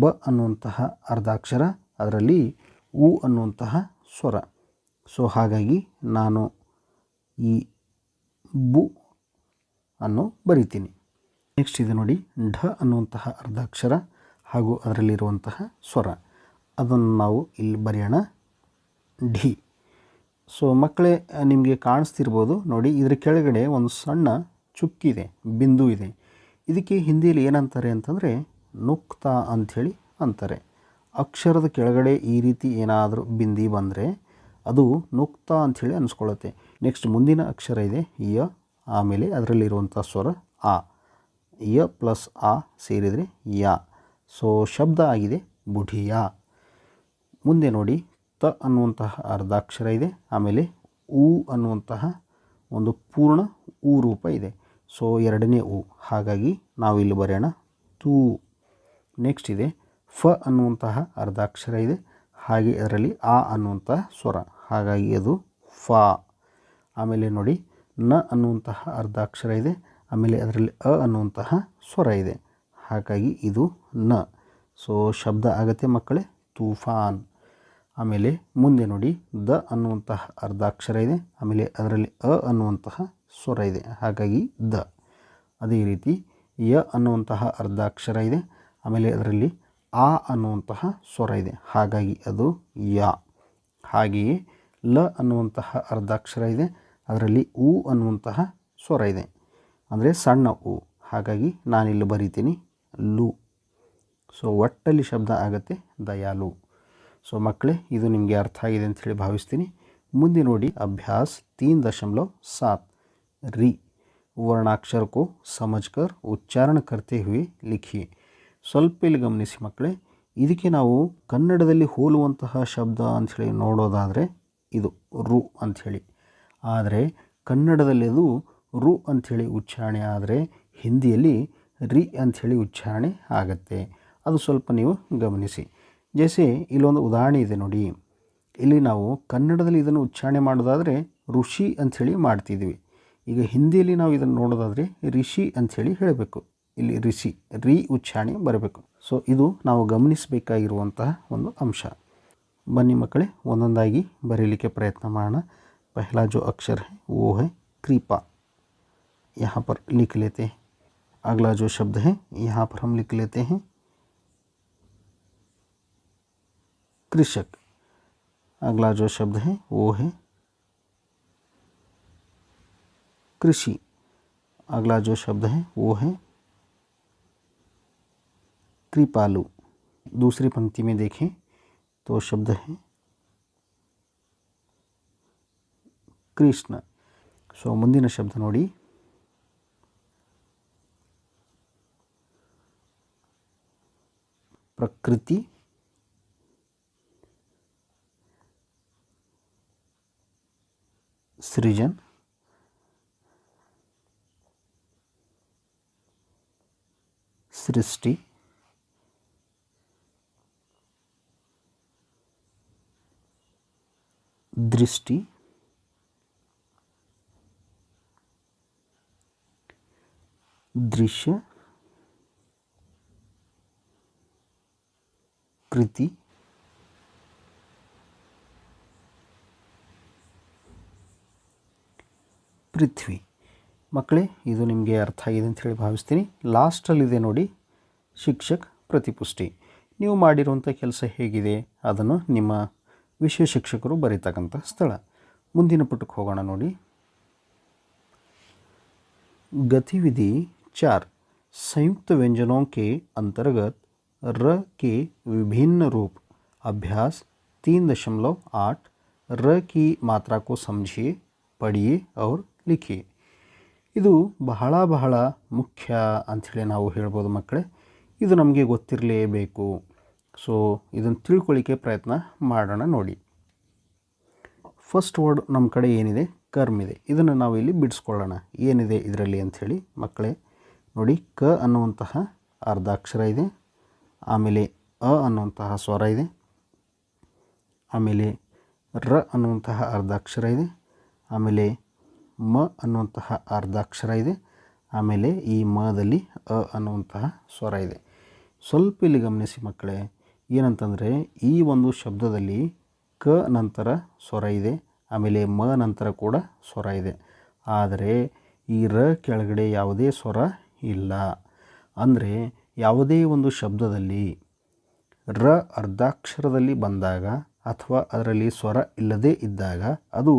ಬ ಅನ್ನುವಂತಹ ಅರ್ಧಾಕ್ಷರ, ಅದರಲ್ಲಿ ಉ ಅನ್ನುವಂತಹ ಸ್ವರ. ಸೊ ಹಾಗಾಗಿ ನಾನು ಈ ಬು ಅನ್ನು ಬರಿತೀನಿ. ನೆಕ್ಸ್ಟ್ ಇದು ನೋಡಿ, ಢ ಅನ್ನುವಂತಹ ಅರ್ಧಾಕ್ಷರ ಹಾಗೂ ಅದರಲ್ಲಿರುವಂತಹ ಸ್ವರ, ಅದನ್ನು ನಾವು ಇಲ್ಲಿ ಬರೆಯೋಣ ಢಿ. ಸೊ ಮಕ್ಕಳೇ, ನಿಮಗೆ ಕಾಣಿಸ್ತಿರ್ಬೋದು ನೋಡಿ, ಇದರ ಕೆಳಗಡೆ ಒಂದು ಸಣ್ಣ ಚುಕ್ಕಿದೆ, ಬಿಂದು ಇದೆ. ಇದಕ್ಕೆ ಹಿಂದಿಯಲ್ಲಿ ಏನಂತಾರೆ ಅಂತಂದರೆ ನುಕ್ತಾ ಅಂಥೇಳಿ ಅಂತಾರೆ. ಅಕ್ಷರದ ಕೆಳಗಡೆ ಈ ರೀತಿ ಏನಾದರೂ ಬಿಂದಿ ಬಂದರೆ ಅದು ನುಕ್ತಾ ಅಂಥೇಳಿ ಅನಿಸ್ಕೊಳ್ಳುತ್ತೆ. ನೆಕ್ಸ್ಟ್ ಮುಂದಿನ ಅಕ್ಷರ ಇದೆ ಯ, ಆಮೇಲೆ ಅದರಲ್ಲಿರುವಂಥ ಸ್ವರ ಆ. ಯ ಪ್ಲಸ್ ಆ ಸೇರಿದರೆ ಯಾ. ಸೊ ಶಬ್ದ ಆಗಿದೆ ಬುಢಿಯಾ. ಮುಂದೆ ನೋಡಿ, ತ ಅನ್ನುವಂತಹ ಅರ್ಧಾಕ್ಷರ ಇದೆ, ಆಮೇಲೆ ಉ ಅನ್ನುವಂತಹ ಒಂದು ಪೂರ್ಣ ಉ ರೂಪ ಇದೆ. ಸೊ ಎರಡನೇ ಉ, ಹಾಗಾಗಿ ನಾವು ಇಲ್ಲಿ ಬರೆಯೋಣ ತೂ. ನೆಕ್ಸ್ಟ್ ಇದೆ ಫ ಅನ್ನುವಂತಹ ಅರ್ಧಾಕ್ಷರ ಇದೆ, ಹಾಗೆ ಅದರಲ್ಲಿ ಆ ಅನ್ನುವಂತಹ ಸ್ವರ, ಹಾಗಾಗಿ ಅದು ಫಾ. ಆಮೇಲೆ ನೋಡಿ, ನ ಅನ್ನುವಂತಹ ಅರ್ಧಾಕ್ಷರ ಇದೆ, ಆಮೇಲೆ ಅದರಲ್ಲಿ ಅ ಅನ್ನುವಂತಹ ಸ್ವರ ಇದೆ, ಹಾಗಾಗಿ ಇದು ನ. ಸೊ ಶಬ್ದ ಆಗುತ್ತೆ ಮಕ್ಕಳೇ ತೂಫಾನ್. ಆಮೇಲೆ ಮುಂದೆ ನೋಡಿ, ದ ಅನ್ನುವಂತಹ ಅರ್ಧಾಕ್ಷರ ಇದೆ, ಆಮೇಲೆ ಅದರಲ್ಲಿ ಅ ಅನ್ನುವಂತಹ ಸ್ವರ ಇದೆ, ಹಾಗಾಗಿ ದ. ಅದೇ ರೀತಿ ಯ ಅನ್ನುವಂತಹ ಅರ್ಧಾಕ್ಷರ ಇದೆ, ಆಮೇಲೆ ಅದರಲ್ಲಿ ಆ ಅನ್ನುವಂತಹ ಸ್ವರ ಇದೆ, ಹಾಗಾಗಿ ಅದು ಯಾ. ಹಾಗೆಯೇ ಲ ಅನ್ನುವಂತಹ ಅರ್ಧಾಕ್ಷರ ಇದೆ, ಅದರಲ್ಲಿ ಉ ಅನ್ನುವಂತಹ ಸ್ವರ ಇದೆ, ಅಂದರೆ ಸಣ್ಣ ಉ, ಹಾಗಾಗಿ ನಾನಿಲ್ಲಿ ಬರಿತೀನಿ ಲು. ಸೊ ಒಟ್ಟಲ್ಲಿ ಶಬ್ದ ಆಗುತ್ತೆ ದಯಾಲು. ಸೊ ಮಕ್ಕಳೇ, ಇದು ನಿಮಗೆ ಅರ್ಥ ಆಗಿದೆ ಅಂಥೇಳಿ ಭಾವಿಸ್ತೀನಿ. ಮುಂದೆ ನೋಡಿ, ಅಭ್ಯಾಸ 3.7 ರಿ ವರ್ಣाक्षर को समझकर उच्चारण करते हुए लिखिए. ಸ್ವಲ್ಪ ಇಲ್ಲಿ ಗಮನಿಸಿ ಮಕ್ಕಳೇ, ಇದಕ್ಕೆ ನಾವು ಕನ್ನಡದಲ್ಲಿ ಹೋಲುವಂತಹ ಶಬ್ದ ಅಂಥೇಳಿ ನೋಡೋದಾದರೆ ಇದು ರು ಅಂಥೇಳಿ. ಆದರೆ ಕನ್ನಡದಲ್ಲಿ ಅದು ರು ಅಂಥೇಳಿ ಉಚ್ಚಾರಣೆ ಆದರೆ ಹಿಂದಿಯಲ್ಲಿ ರಿ ಅಂಥೇಳಿ ಉಚ್ಚಾರಣೆ ಆಗುತ್ತೆ. ಅದು ಸ್ವಲ್ಪ ನೀವು ಗಮನಿಸಿ. ಜೈಸೆ ಇಲ್ಲೊಂದು ಉದಾಹರಣೆ ಇದೆ ನೋಡಿ, ಇಲ್ಲಿ ನಾವು ಕನ್ನಡದಲ್ಲಿ ಇದನ್ನು ಉಚ್ಚಾರಣೆ ಮಾಡೋದಾದರೆ ಋಷಿ ಅಂಥೇಳಿ ಮಾಡ್ತಿದ್ವಿ. ಈಗ ಹಿಂದಿಯಲ್ಲಿ ನಾವು ಇದನ್ನು ನೋಡೋದಾದರೆ ರಿಷಿ ಅಂಥೇಳಿ ಹೇಳಬೇಕು. ಇಲ್ಲಿ ರಿಷಿ ರಿ ಉಚ್ಚಾರಣೆ ಬರಬೇಕು. ಸೊ ಇದು ನಾವು ಗಮನಿಸಬೇಕಾಗಿರುವಂತಹ ಒಂದು ಅಂಶ. ಬನ್ನಿ ಮಕ್ಕಳೇ, ಒಂದೊಂದಾಗಿ ಬರೀಲಿಕ್ಕೆ ಪ್ರಯತ್ನ ಮಾಡೋಣ. पहला जो अक्षर है वो है कृपा, यहाँ पर लिख लेते हैं. अगला जो शब्द है यहाँ पर हम लिख लेते हैं कृषक. अगला जो शब्द है वो है कृषि. अगला जो शब्द है वो है कृपालु. दूसरी पंक्ति में देखें तो शब्द है कृष्ण. सो ಮುಂದಿನ ಶಬ್ದ ನೋಡಿ, प्रकृति, सृजन, सृष्टि, दृष्टि, दृश्य, कृति, ಪೃಥ್ವಿ. ಮಕ್ಕಳೇ, ಇದು ನಿಮಗೆ ಅರ್ಥ ಆಗಿದೆ ಅಂತ ಹೇಳಿ ಭಾವಿಸ್ತೀನಿ. ಲಾಸ್ಟಲ್ಲಿದೆ ನೋಡಿ, ಶಿಕ್ಷಕ್ ಪ್ರತಿಪುಷ್ಟಿ. ನೀವು ಮಾಡಿರುವಂಥ ಕೆಲಸ ಹೇಗಿದೆ ಅದನ್ನು ನಿಮ್ಮ ವಿಷಯ ಶಿಕ್ಷಕರು ಬರೀತಕ್ಕಂಥ ಸ್ಥಳ. ಮುಂದಿನ ಪುಟಕ್ಕೆ ಹೋಗೋಣ ನೋಡಿ. गतिविधि 4 संयुक्त व्यंजनों के अंतर्गत र के विभिन्न रूप. अभ्यास 3.8 र की मात्रा को समझिए, पढ़िए और लिखिए. ಇದು ಬಹಳ ಮುಖ್ಯ ಅಂಥೇಳಿ ನಾವು ಹೇಳ್ಬೋದು ಮಕ್ಕಳೇ. ಇದು ನಮಗೆ ಗೊತ್ತಿರಲೇಬೇಕು. ಸೊ ಇದನ್ನು ತಿಳ್ಕೊಳ್ಳಿಕ್ಕೆ ಪ್ರಯತ್ನ ಮಾಡೋಣ ನೋಡಿ. ಫಸ್ಟ್ ವರ್ಡ್ ನಮ್ಮ ಕಡೆ ಏನಿದೆ, ಕರ್ಮ್ ಇದೆ. ಇದನ್ನು ನಾವು ಇಲ್ಲಿ ಬಿಡಿಸ್ಕೊಳ್ಳೋಣ, ಏನಿದೆ ಇದರಲ್ಲಿ ಅಂಥೇಳಿ. ಮಕ್ಕಳೇ ನೋಡಿ, ಕ ಅನ್ನುವಂತಹ ಅರ್ಧಾಕ್ಷರ ಇದೆ, ಆಮೇಲೆ ಅ ಅನ್ನುವಂತಹ ಸ್ವರ ಇದೆ, ಆಮೇಲೆ ರ ಅನ್ನುವಂತಹ ಅರ್ಧಾಕ್ಷರ ಇದೆ, ಆಮೇಲೆ ಮ ಅನ್ನುವಂತಹ ಅರ್ಧಾಕ್ಷರ ಇದೆ, ಆಮೇಲೆ ಈ ಮದಲ್ಲಿ ಅ ಅನ್ನುವಂತಹ ಸ್ವರ ಇದೆ. ಸ್ವಲ್ಪ ಇಲ್ಲಿ ಗಮನಿಸಿ ಮಕ್ಕಳೇ, ಏನಂತಂದರೆ ಈ ಒಂದು ಶಬ್ದದಲ್ಲಿ ಕ ನಂತರ ಸ್ವರ ಇದೆ, ಆಮೇಲೆ ಮ ನಂತರ ಕೂಡ ಸ್ವರ ಇದೆ. ಆದರೆ ಈ ರ ಕೆಳಗಡೆ ಯಾವುದೇ ಸ್ವರ ಇಲ್ಲ. ಅಂದರೆ ಯಾವುದೇ ಒಂದು ಶಬ್ದದಲ್ಲಿ ರ ಅರ್ಧಾಕ್ಷರದಲ್ಲಿ ಬಂದಾಗ ಅಥವಾ ಅದರಲ್ಲಿ ಸ್ವರ ಇಲ್ಲದೇ ಇದ್ದಾಗ ಅದು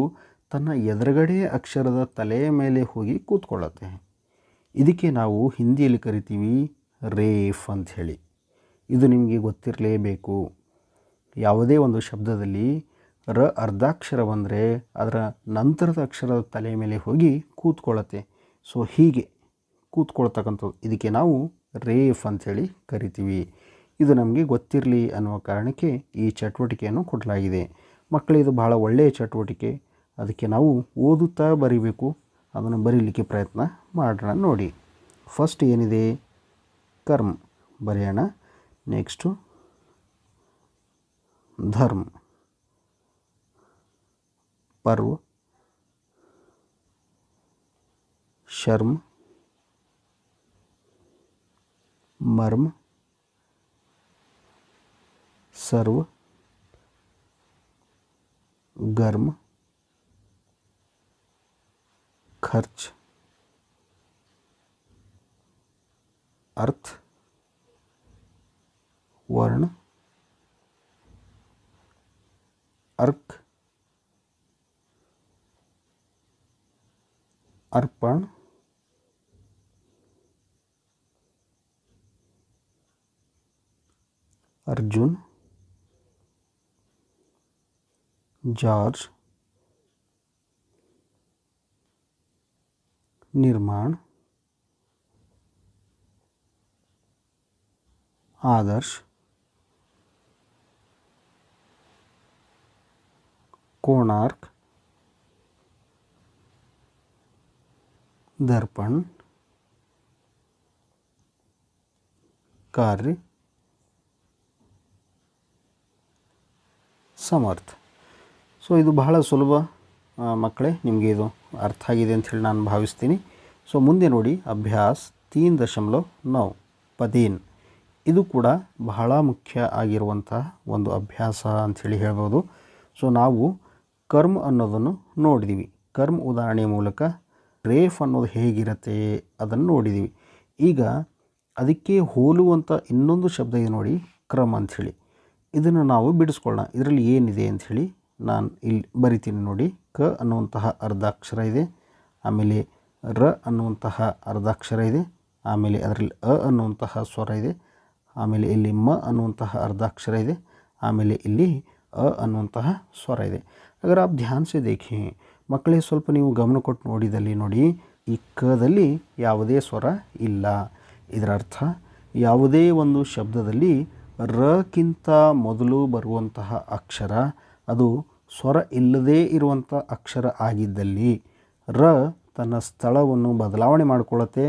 ತನ್ನ ಎದುರುಗಡೆ ಅಕ್ಷರದ ತಲೆಯ ಮೇಲೆ ಹೋಗಿ ಕೂತ್ಕೊಳ್ಳುತ್ತೆ. ಇದಕ್ಕೆ ನಾವು ಹಿಂದಿಯಲ್ಲಿ ಕರಿತೀವಿ ರೇಫ್ ಅಂಥೇಳಿ. ಇದು ನಿಮಗೆ ಗೊತ್ತಿರಲೇಬೇಕು. ಯಾವುದೇ ಒಂದು ಶಬ್ದದಲ್ಲಿ ರ ಅರ್ಧಾಕ್ಷರ ಬಂದರೆ ಅದರ ನಂತರದ ಅಕ್ಷರದ ತಲೆಯ ಮೇಲೆ ಹೋಗಿ ಕೂತ್ಕೊಳ್ಳುತ್ತೆ. ಸೊ ಹೀಗೆ ಕೂತ್ಕೊಳ್ತಕ್ಕಂಥದ್ದು ಇದಕ್ಕೆ ನಾವು ರೇಫ್ ಅಂಥೇಳಿ ಕರಿತೀವಿ. ಇದು ನಮಗೆ ಗೊತ್ತಿರಲಿ ಅನ್ನುವ ಕಾರಣಕ್ಕೆ ಈ ಚಟುವಟಿಕೆಯನ್ನು ಕೊಡಲಾಗಿದೆ. ಮಕ್ಕಳಿದು ಬಹಳ ಒಳ್ಳೆಯ ಚಟುವಟಿಕೆ. ಅದಕ್ಕೆ ನಾವು ಓದುತ್ತಾ ಬರೀಬೇಕು. ಅದನ್ನು ಬರೀಲಿಕ್ಕೆ ಪ್ರಯತ್ನ ಮಾಡೋಣ. ನೋಡಿ, ಫಸ್ಟ್ ಏನಿದೆ, ಕರ್ಮ ಬರೆಯೋಣ. ನೆಕ್ಸ್ಟು ಧರ್ಮ, पर्व, शर्म, मर्म, सर्व, गर्म, खर्च, अर्थ, वर्ण, अर्क, अर्पण, अर्जुन, जॉर्ज, निर्माण, आदर्श, कोणार्क, दर्पण, कार्य, ಸಮರ್ಥ. ಸೊ ಇದು ಬಹಳ ಸುಲಭ ಮಕ್ಕಳೇ, ನಿಮಗೆ ಇದು ಅರ್ಥ ಆಗಿದೆ ಅಂತ ಹೇಳಿ ನಾನು ಭಾವಿಸ್ತೀನಿ. ಸೊ ಮುಂದೆ ನೋಡಿ, ಅಭ್ಯಾಸ 3.9 ಪದೇನ್. ಇದು ಕೂಡ ಬಹಳ ಮುಖ್ಯ ಆಗಿರುವಂಥ ಒಂದು ಅಭ್ಯಾಸ ಅಂಥೇಳಿ ಹೇಳ್ಬೋದು. ಸೊ ನಾವು ಕರ್ಮ ಅನ್ನೋದನ್ನು ನೋಡಿದ್ದೀವಿ. ಕರ್ಮ ಉದಾಹರಣೆಯ ಮೂಲಕ ರೇಫ್ ಅನ್ನೋದು ಹೇಗಿರುತ್ತೆ ಅದನ್ನು ನೋಡಿದ್ದೀವಿ. ಈಗ ಅದಕ್ಕೆ ಹೋಲುವಂಥ ಇನ್ನೊಂದು ಶಬ್ದ ಇದೆ ನೋಡಿ, ಕ್ರಮ್ ಅಂಥೇಳಿ. ಇದನ್ನು ನಾವು ಬಿಡಿಸ್ಕೊಳ್ಳೋಣ. ಇದರಲ್ಲಿ ಏನಿದೆ ಅಂಥೇಳಿ ನಾನು ಇಲ್ಲಿ ಬರಿತೀನಿ ನೋಡಿ. ಕ ಅನ್ನುವಂತಹ ಅರ್ಧಾಕ್ಷರ ಇದೆ, ಆಮೇಲೆ ರ ಅನ್ನುವಂತಹ ಅರ್ಧಾಕ್ಷರ ಇದೆ, ಆಮೇಲೆ ಅದರಲ್ಲಿ ಅ ಅನ್ನುವಂತಹ ಸ್ವರ ಇದೆ, ಆಮೇಲೆ ಇಲ್ಲಿ ಮ ಅನ್ನುವಂತಹ ಅರ್ಧಾಕ್ಷರ ಇದೆ, ಆಮೇಲೆ ಇಲ್ಲಿ ಅ ಅನ್ನುವಂತಹ ಸ್ವರ ಇದೆ. ಅಗರ್ आप ध्यान से देखें ಮಕ್ಕಳೇ, ಸ್ವಲ್ಪ ನೀವು ಗಮನ ಕೊಟ್ಟು ನೋಡಿದಲ್ಲಿ ನೋಡಿ, ಈ ಕದಲ್ಲಿ ಯಾವುದೇ ಸ್ವರ ಇಲ್ಲ. ಇದರ ಅರ್ಥ ಯಾವುದೇ ಒಂದು ಶಬ್ದದಲ್ಲಿ ರಕ್ಕಿಂತ ಮೊದಲು ಬರುವಂತಹ ಅಕ್ಷರ ಅದು ಸ್ವರ ಇಲ್ಲದೇ ಇರುವಂಥ ಅಕ್ಷರ ಆಗಿದ್ದಲ್ಲಿ ರ ತನ್ನ ಸ್ಥಳವನ್ನು ಬದಲಾವಣೆ ಮಾಡಿಕೊಳ್ಳುತ್ತೆ.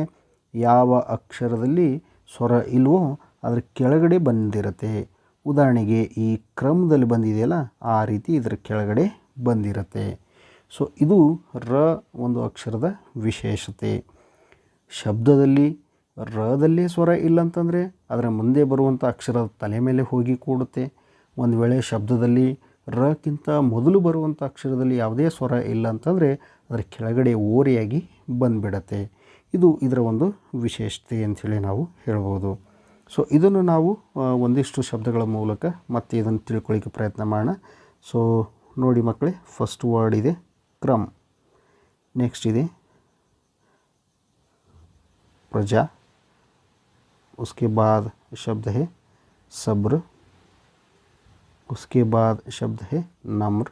ಯಾವ ಅಕ್ಷರದಲ್ಲಿ ಸ್ವರ ಇಲ್ವೋ ಅದರ ಕೆಳಗಡೆ ಬಂದಿರುತ್ತೆ. ಉದಾಹರಣೆಗೆ ಈ ಕ್ರಮದಲ್ಲಿ ಬಂದಿದೆಯಲ್ಲ, ಆ ರೀತಿ ಇದರ ಕೆಳಗಡೆ ಬಂದಿರುತ್ತೆ. ಸೊ ಇದು ರ ಒಂದು ಅಕ್ಷರದ ವಿಶೇಷತೆ. ಶಬ್ದದಲ್ಲಿ ರದಲ್ಲೇ ಸ್ವರ ಇಲ್ಲಂತಂದರೆ ಅದರ ಮುಂದೆ ಬರುವಂಥ ಅಕ್ಷರದ ತಲೆ ಮೇಲೆ ಹೋಗಿ ಕೂಡುತ್ತೆ. ಒಂದು ವೇಳೆ ಶಬ್ದದಲ್ಲಿ ರಕ್ಕಿಂತ ಮೊದಲು ಬರುವಂಥ ಅಕ್ಷರದಲ್ಲಿ ಯಾವುದೇ ಸ್ವರ ಇಲ್ಲ ಅಂತಂದರೆ ಅದರ ಕೆಳಗಡೆ ಓರೆಯಾಗಿ ಬಂದುಬಿಡತ್ತೆ. ಇದು ಇದರ ಒಂದು ವಿಶೇಷತೆ ಅಂಥೇಳಿ ನಾವು ಹೇಳ್ಬೋದು. ಸೊ ಇದನ್ನು ನಾವು ಒಂದಿಷ್ಟು ಶಬ್ದಗಳ ಮೂಲಕ ಮತ್ತೆ ಇದನ್ನು ತಿಳ್ಕೊಳ್ಳಿಕ್ಕೆ ಪ್ರಯತ್ನ ಮಾಡೋಣ. ಸೊ ನೋಡಿ ಮಕ್ಕಳೇ, ಫಸ್ಟ್ ವರ್ಡ್ ಇದೆ ಕ್ರಮ್, नेक्स्ट ಇದೆ प्रजा, उसके बाद शब्द है सब्र, उसके बाद शब्द है नम्र,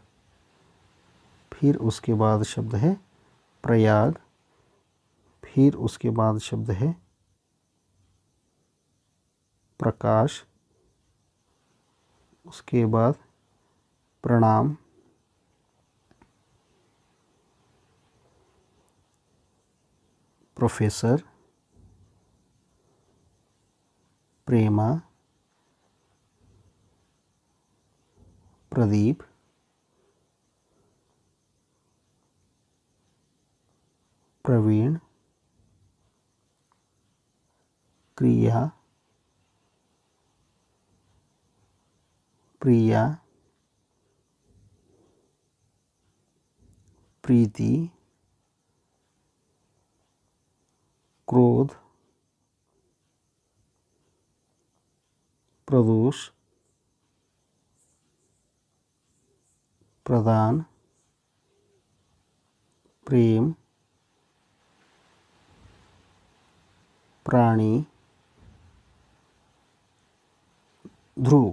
फिर उसके बाद शब्द है प्रयाग, फिर उसके बाद शब्द है प्रकाश, उसके बाद प्रणाम, प्रोफेसर, प्रेमा, प्रदीप, प्रवीण, क्रिया, प्रिया, प्रीति, क्रोध, प्रदोष, प्रदान, प्रेम, प्राणी, ಧ್ರುವ.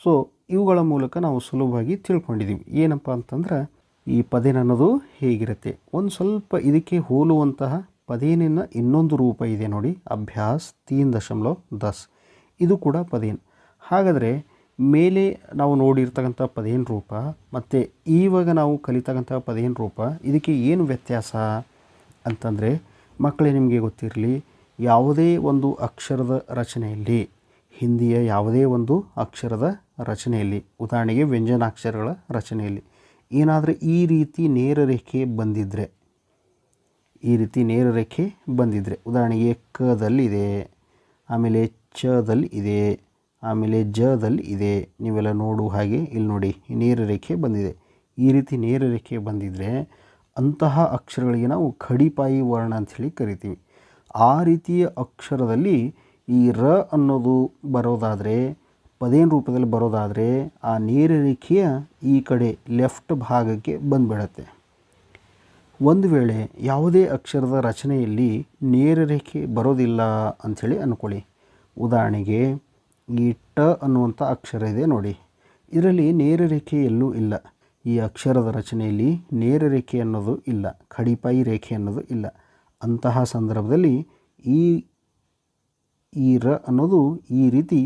ಸೊ ಇವುಗಳ ಮೂಲಕ ನಾವು ಸುಲಭವಾಗಿ ತಿಳ್ಕೊಂಡಿದ್ದೀವಿ. ಏನಪ್ಪ ಅಂತಂದ್ರೆ ಈ ಪದೇನ್ ಅನ್ನೋದು ಹೇಗಿರುತ್ತೆ, ಒಂದು ಸ್ವಲ್ಪ ಇದಕ್ಕೆ ಹೋಲುವಂತಹ ಪದೇನಿನ ಇನ್ನೊಂದು ರೂಪ ಇದೆ ನೋಡಿ, ಅಭ್ಯಾಸ್ 3.10. ಇದು ಕೂಡ ಪದೇನ್. ಹಾಗಾದರೆ ಮೇಲೆ ನಾವು ನೋಡಿರ್ತಕ್ಕಂಥ ಪದೇನ್ ರೂಪ ಮತ್ತು ಇವಾಗ ನಾವು ಕಲಿತಕ್ಕಂಥ ಪದೇನ್ ರೂಪ ಇದಕ್ಕೆ ಏನು ವ್ಯತ್ಯಾಸ ಅಂತಂದರೆ ಮಕ್ಕಳೇ, ನಿಮಗೆ ಗೊತ್ತಿರಲಿ, ಯಾವುದೇ ಒಂದು ಅಕ್ಷರದ ರಚನೆಯಲ್ಲಿ, ಹಿಂದಿಯ ಯಾವುದೇ ಒಂದು ಅಕ್ಷರದ ರಚನೆಯಲ್ಲಿ, ಉದಾಹರಣೆಗೆ ವ್ಯಂಜನಾಕ್ಷರಗಳ ರಚನೆಯಲ್ಲಿ ಏನಾದರೂ ಈ ರೀತಿ ನೇರ ರೇಖೆ ಬಂದಿದ್ದರೆ, ಉದಾಹರಣೆಗೆ ಕದಲ್ಲಿದೆ, ಆಮೇಲೆ ಚದಲ್ಲಿ ಇದೆ, ಆಮೇಲೆ ಜದಲ್ಲಿ ಇದೆ, ನೀವೆಲ್ಲ ನೋಡುವ ಹಾಗೆ ಇಲ್ಲಿ ನೋಡಿ ನೇರ ರೇಖೆ ಬಂದಿದೆ. ಈ ರೀತಿ ನೇರ ರೇಖೆ ಬಂದಿದ್ದರೆ ಅಂತಹ ಅಕ್ಷರಗಳಿಗೆ ನಾವು ಖಡಿಪಾಯಿ ವರ್ಣ ಅಂಥೇಳಿ ಕರಿತೀವಿ. ಆ ರೀತಿಯ ಅಕ್ಷರದಲ್ಲಿ ಈ ರ ಅನ್ನೋದು ಬರೋದಾದರೆ, ಪದೇನ್ ರೂಪದಲ್ಲಿ ಬರೋದಾದರೆ, ಆ ನೇರ ರೇಖೆಯ ಈ ಕಡೆ ಲೆಫ್ಟ್ ಭಾಗಕ್ಕೆ ಬಂದುಬಿಡತ್ತೆ. ಒಂದು ವೇಳೆ ಯಾವುದೇ ಅಕ್ಷರದ ರಚನೆಯಲ್ಲಿ ನೇರ ರೇಖೆ ಬರೋದಿಲ್ಲ ಅಂಥೇಳಿ ಅಂದ್ಕೊಳ್ಳಿ. ಉದಾಹರಣೆಗೆ ಈ ಟ ಅನ್ನುವಂಥ ಅಕ್ಷರ ಇದೆ ನೋಡಿ, ಇದರಲ್ಲಿ ನೇರ ರೇಖೆ ಎಲ್ಲೂ ಇಲ್ಲ. ಈ ಅಕ್ಷರದ ರಚನೆಯಲ್ಲಿ ನೇರ ರೇಖೆ ಅನ್ನೋದು ಇಲ್ಲ, ಖಡಿಪಾಯಿ ರೇಖೆ ಅನ್ನೋದು ಇಲ್ಲ. ಅಂತಹ ಸಂದರ್ಭದಲ್ಲಿ ಈ ರ ಅನ್ನೋದು ಈ ರೀತಿ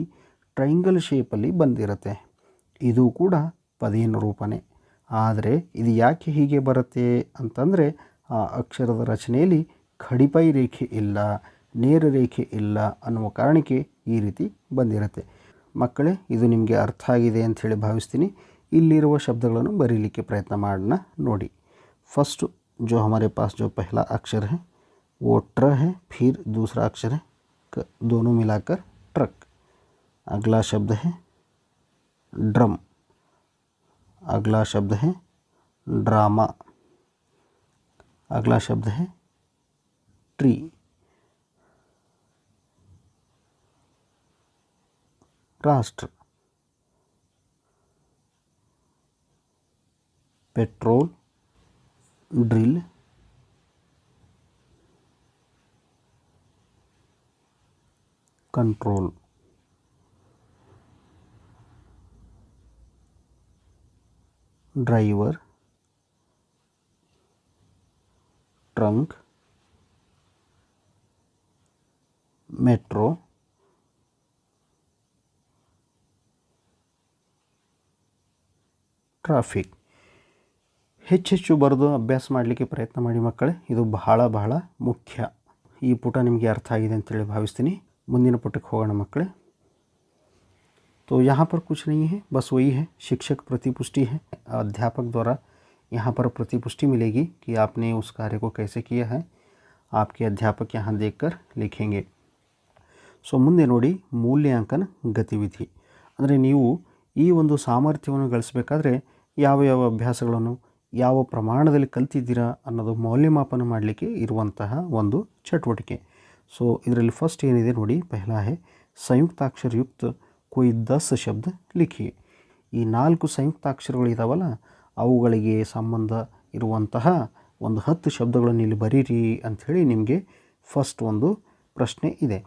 ಟ್ರಯಾಂಗಲ್ ಶೇಪಲ್ಲಿ ಬಂದಿರುತ್ತೆ. ಇದು ಕೂಡ ಪದೇನ್ ರೂಪನೇ. ಆದರೆ ಇದು ಯಾಕೆ ಹೀಗೆ ಬರುತ್ತೆ ಅಂತಂದರೆ, ಆ ಅಕ್ಷರದ ರಚನೆಯಲ್ಲಿ ಖಡಿಪಾಯಿ ರೇಖೆ ಇಲ್ಲ, ನೇರ ರೇಖೆ ಇಲ್ಲ ಅನ್ನುವ ಕಾರಣಕ್ಕೆ ಈ ರೀತಿ ಬಂದಿರುತ್ತೆ. ಮಕ್ಕಳೇ, ಇದು ನಿಮಗೆ ಅರ್ಥ ಆಗಿದೆ ಅಂಥೇಳಿ ಭಾವಿಸ್ತೀನಿ. ಇಲ್ಲಿರುವ ಶಬ್ದಗಳನ್ನು ಬರೀಲಿಕ್ಕೆ ಪ್ರಯತ್ನ ಮಾಡೋಣ ನೋಡಿ. फर्स्ट जो हमारे पास जो पहला अक्षर है वो ट्र है, फिर दूसरा अक्षर है क, दोनों मिलाकर ट्रक. अगला शब्द है ड्रम, अगला शब्द है ड्रामा, अगला शब्द है ट्री, राष्ट्र, petrol, drill, control, driver, trunk, metro, traffic. ಹೆಚ್ಚೆಚ್ಚು ಬರೆದು ಅಭ್ಯಾಸ ಮಾಡಲಿಕ್ಕೆ ಪ್ರಯತ್ನ ಮಾಡಿ ಮಕ್ಕಳೇ, ಇದು ಬಹಳ ಬಹಳ ಮುಖ್ಯ. ಈ ಪುಟ ನಿಮಗೆ ಅರ್ಥ ಆಗಿದೆ ಅಂತೇಳಿ ಭಾವಿಸ್ತೀನಿ. ಮುಂದಿನ ಪುಟಕ್ಕೆ ಹೋಗೋಣ ಮಕ್ಕಳೇ. तो यहाँ पर कुछ नहीं है, बस वही है, शिक्षक प्रतिपुष्टि है. अध्यापक द्वारा यहाँ पर प्रतिपुष्टि मिलेगी कि आपने उस कार्य को कैसे किया है. आपके अध्यापक यहाँ देखकर लिखेंगे. ಸೊ ಮುಂದೆ ನೋಡಿ, ಮೂಲ್ಯಾಂಕನ ಗತಿವಿಧಿ ಅಂದರೆ ನೀವು ಈ ಒಂದು ಸಾಮರ್ಥ್ಯವನ್ನು ಗಳಿಸಬೇಕಾದ್ರೆ ಯಾವ ಯಾವ ಅಭ್ಯಾಸಗಳನ್ನು ಯಾವ ಪ್ರಮಾಣದಲ್ಲಿ ಕಲ್ತಿದ್ದೀರಾ ಅನ್ನೋದು ಮೌಲ್ಯಮಾಪನ ಮಾಡಲಿಕ್ಕೆ ಇರುವಂತಹ ಒಂದು ಚಟುವಟಿಕೆ. ಸೊ ಇದರಲ್ಲಿ ಫಸ್ಟ್ ಏನಿದೆ ನೋಡಿ, ಪಹಲಾ ಹೇ ಸಂಯುಕ್ತಾಕ್ಷರ ಯುಕ್ತ ಕೊಯ್ 10 ಶಬ್ದ ಲಿಖಿ. ಈ 4 ಸಂಯುಕ್ತಾಕ್ಷರಗಳಿದಾವಲ್ಲ, ಅವುಗಳಿಗೆ ಸಂಬಂಧ ಇರುವಂತಹ ಒಂದು 10 ಶಬ್ದಗಳನ್ನು ಇಲ್ಲಿ ಬರೀರಿ ಅಂಥೇಳಿ ನಿಮಗೆ ಫಸ್ಟ್ ಒಂದು ಪ್ರಶ್ನೆ ಇದೆ.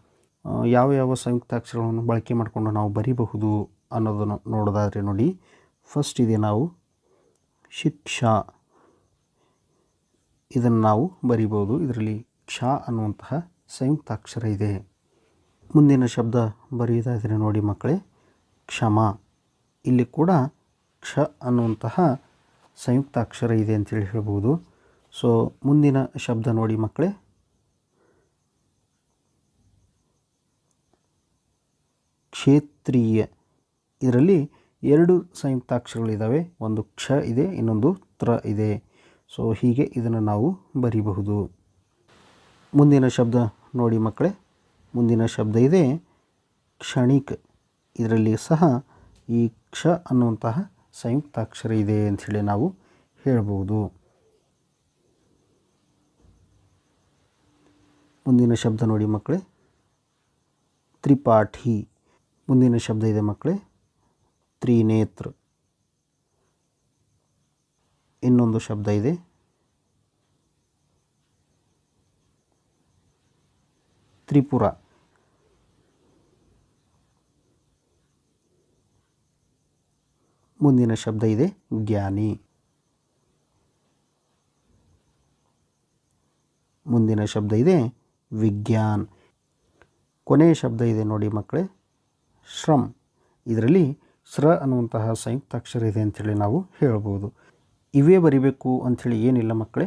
ಯಾವ ಯಾವ ಸಂಯುಕ್ತಾಕ್ಷರಗಳನ್ನು ಬಳಕೆ ಮಾಡಿಕೊಂಡು ನಾವು ಬರೀಬಹುದು ಅನ್ನೋದನ್ನು ನೋಡೋದಾದರೆ ನೋಡಿ, ಫಸ್ಟ್ ಇದೆ ನಾವು ಶಿಕ್ಷಾ, ಇದನ್ನು ನಾವು ಬರಿಬೋದು. ಇದರಲ್ಲಿ ಕ್ಷ ಅನ್ನುವಂತಹ ಸಂಯುಕ್ತಾಕ್ಷರ ಇದೆ. ಮುಂದಿನ ಶಬ್ದ ಬರೆಯೋದಾದರೆ ನೋಡಿ ಮಕ್ಕಳೇ, ಕ್ಷಮ, ಇಲ್ಲಿ ಕೂಡ ಕ್ಷ ಅನ್ನುವಂತಹ ಸಂಯುಕ್ತಾಕ್ಷರ ಇದೆ ಅಂತೇಳಿ ಹೇಳ್ಬೋದು. ಸೊ ಮುಂದಿನ ಶಬ್ದ ನೋಡಿ ಮಕ್ಕಳೇ, ಕ್ಷೇತ್ರೀಯ, ಇದರಲ್ಲಿ 2 ಸಂಯುಕ್ತಾಕ್ಷರಗಳಿದ್ದಾವೆ, ಒಂದು ಕ್ಷ ಇದೆ, ಇನ್ನೊಂದು ತ್ರ ಇದೆ. ಸೊ ಹೀಗೆ ಇದನ್ನು ನಾವು ಬರೀಬಹುದು. ಮುಂದಿನ ಶಬ್ದ ನೋಡಿ ಮಕ್ಕಳೇ, ಮುಂದಿನ ಶಬ್ದ ಇದೆ ಕ್ಷಣಿಕ್, ಇದರಲ್ಲಿ ಸಹ ಈ ಕ್ಷ ಅನ್ನುವಂತಹ ಸಂಯುಕ್ತಾಕ್ಷರ ಇದೆ ಅಂಥೇಳಿ ನಾವು ಹೇಳ್ಬೋದು. ಮುಂದಿನ ಶಬ್ದ ನೋಡಿ ಮಕ್ಕಳೇ, ತ್ರಿಪಾಠಿ. ಮುಂದಿನ ಶಬ್ದ ಇದೆ ಮಕ್ಕಳೇ, ತ್ರಿನೇತ್ರ. ಇನ್ನೊಂದು ಶಬ್ದ ಇದೆ ತ್ರಿಪುರ. ಮುಂದಿನ ಶಬ್ದ ಇದೆ ಜ್ಞಾನಿ. ಮುಂದಿನ ಶಬ್ದ ಇದೆ ವಿಜ್ಞಾನ್. ಕೊನೆಯ ಶಬ್ದ ಇದೆ ನೋಡಿ ಮಕ್ಕಳೇ, ಶ್ರಮ್. ಇದರಲ್ಲಿ ಸ್ರ ಅನ್ನುವಂತಹ ಸಂಯುಕ್ತಾಕ್ಷರ ಇದೆ ಅಂಥೇಳಿ ನಾವು ಹೇಳ್ಬೋದು. ಇವೇ ಬರಿಬೇಕು ಅಂಥೇಳಿ ಏನಿಲ್ಲ मकड़े,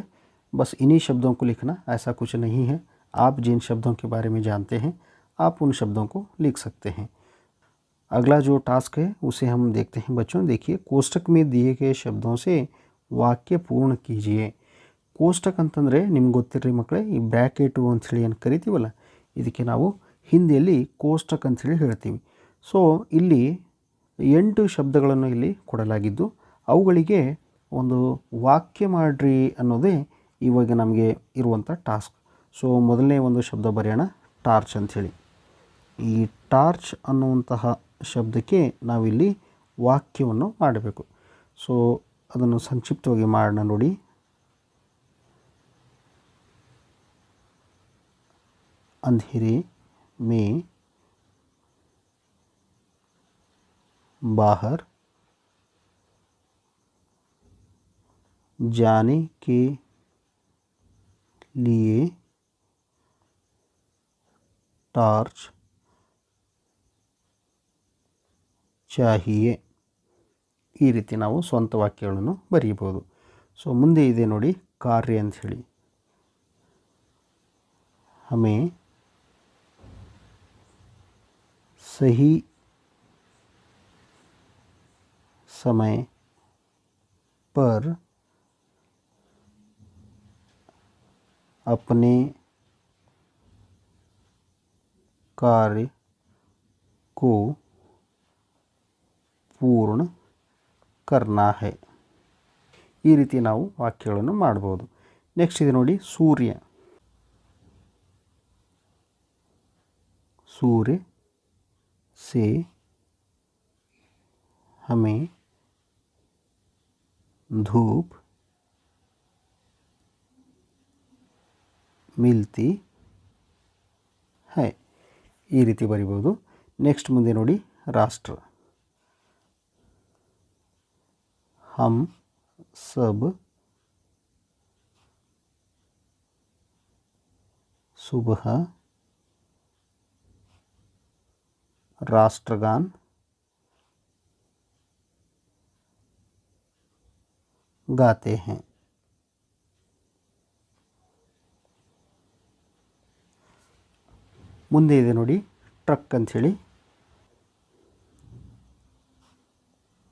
बस इन्हीं शब्दों को लिखना, ऐसा कुछ नहीं है। आप जिन शब्दों के बारे में जानते हैं आप उन शब्दों को लिख सकते हैं। अगला जो टास्क है उसे हम देखते हैं बच्चों। देखिए, कोष्टक में दिए गए शब्दों से वाक्य पूर्ण कीजिए। ಕೋಷ್ಟಕ ಅಂತಂದರೆ ನಿಮ್ಗೆ ಗೊತ್ತಿರಲಿ ಮಕ್ಕಳೇ, ಈ ಬ್ರ್ಯಾಕೆಟು ಅಂಥೇಳಿ ಏನು ಕರಿತೀವಲ್ಲ, ಇದಕ್ಕೆ ನಾವು ಹಿಂದಿಯಲ್ಲಿ ಕೋಷ್ಟಕ ಅಂಥೇಳಿ ಹೇಳ್ತೀವಿ. ಸೊ ಇಲ್ಲಿ 8 ಶಬ್ದಗಳನ್ನು ಇಲ್ಲಿ ಕೊಡಲಾಗಿದ್ದು ಅವುಗಳಿಗೆ ಒಂದು ವಾಕ್ಯ ಮಾಡ್ರಿ ಅನ್ನೋದೇ ಇವಾಗ ನಮಗೆ ಇರುವಂಥ ಟಾಸ್ಕ್. ಸೊ ಮೊದಲನೇ ಒಂದು ಶಬ್ದ ಬರೆಯೋಣ, ಟಾರ್ಚ್ ಅಂಥೇಳಿ. ಈ ಟಾರ್ಚ್ ಅನ್ನುವಂತಹ ಶಬ್ದಕ್ಕೆ ನಾವಿಲ್ಲಿ ವಾಕ್ಯವನ್ನು ಮಾಡಬೇಕು. ಸೊ ಅದನ್ನು ಸಂಕ್ಷಿಪ್ತವಾಗಿ ಮಾಡೋಣ ನೋಡಿ. अंधेरे में बाहर जाने के लिए टॉर्च चाहिए. ಈ ರೀತಿ ನಾವು ಸ್ವಂತ ವಾಕ್ಯಗಳನ್ನು ಬರೆಯಬಹುದು. ಸೊ ಮುಂದೆ ಇದೆ ನೋಡಿ ಕಾರ್ಯ ಅಂತ ಹೇಳಿ. हमें सही समय पर अपने कार्य को पूर्ण करना है. ಈ ರೀತಿ ನಾವು ವಾಕ್ಯಗಳನ್ನು ಮಾಡಬಹುದು. ನೆಕ್ಸ್ಟ್ ಇದೆ ನೋಡಿ ಸೂರ್ಯ. सूर्य से हमें धूप मिलती है. ಈ ರೀತಿ ಬರಿಬೋದು. ನೆಕ್ಸ್ಟ್ ಮುಂದೆ ನೋಡಿ ರಾಷ್ಟ್ರ. हम सब सुबह राष्ट्रगान गाते हैं. ಮುಂದೆ ಇದೆ ನೋಡಿ ಟ್ರಕ್ ಅಂಥೇಳಿ.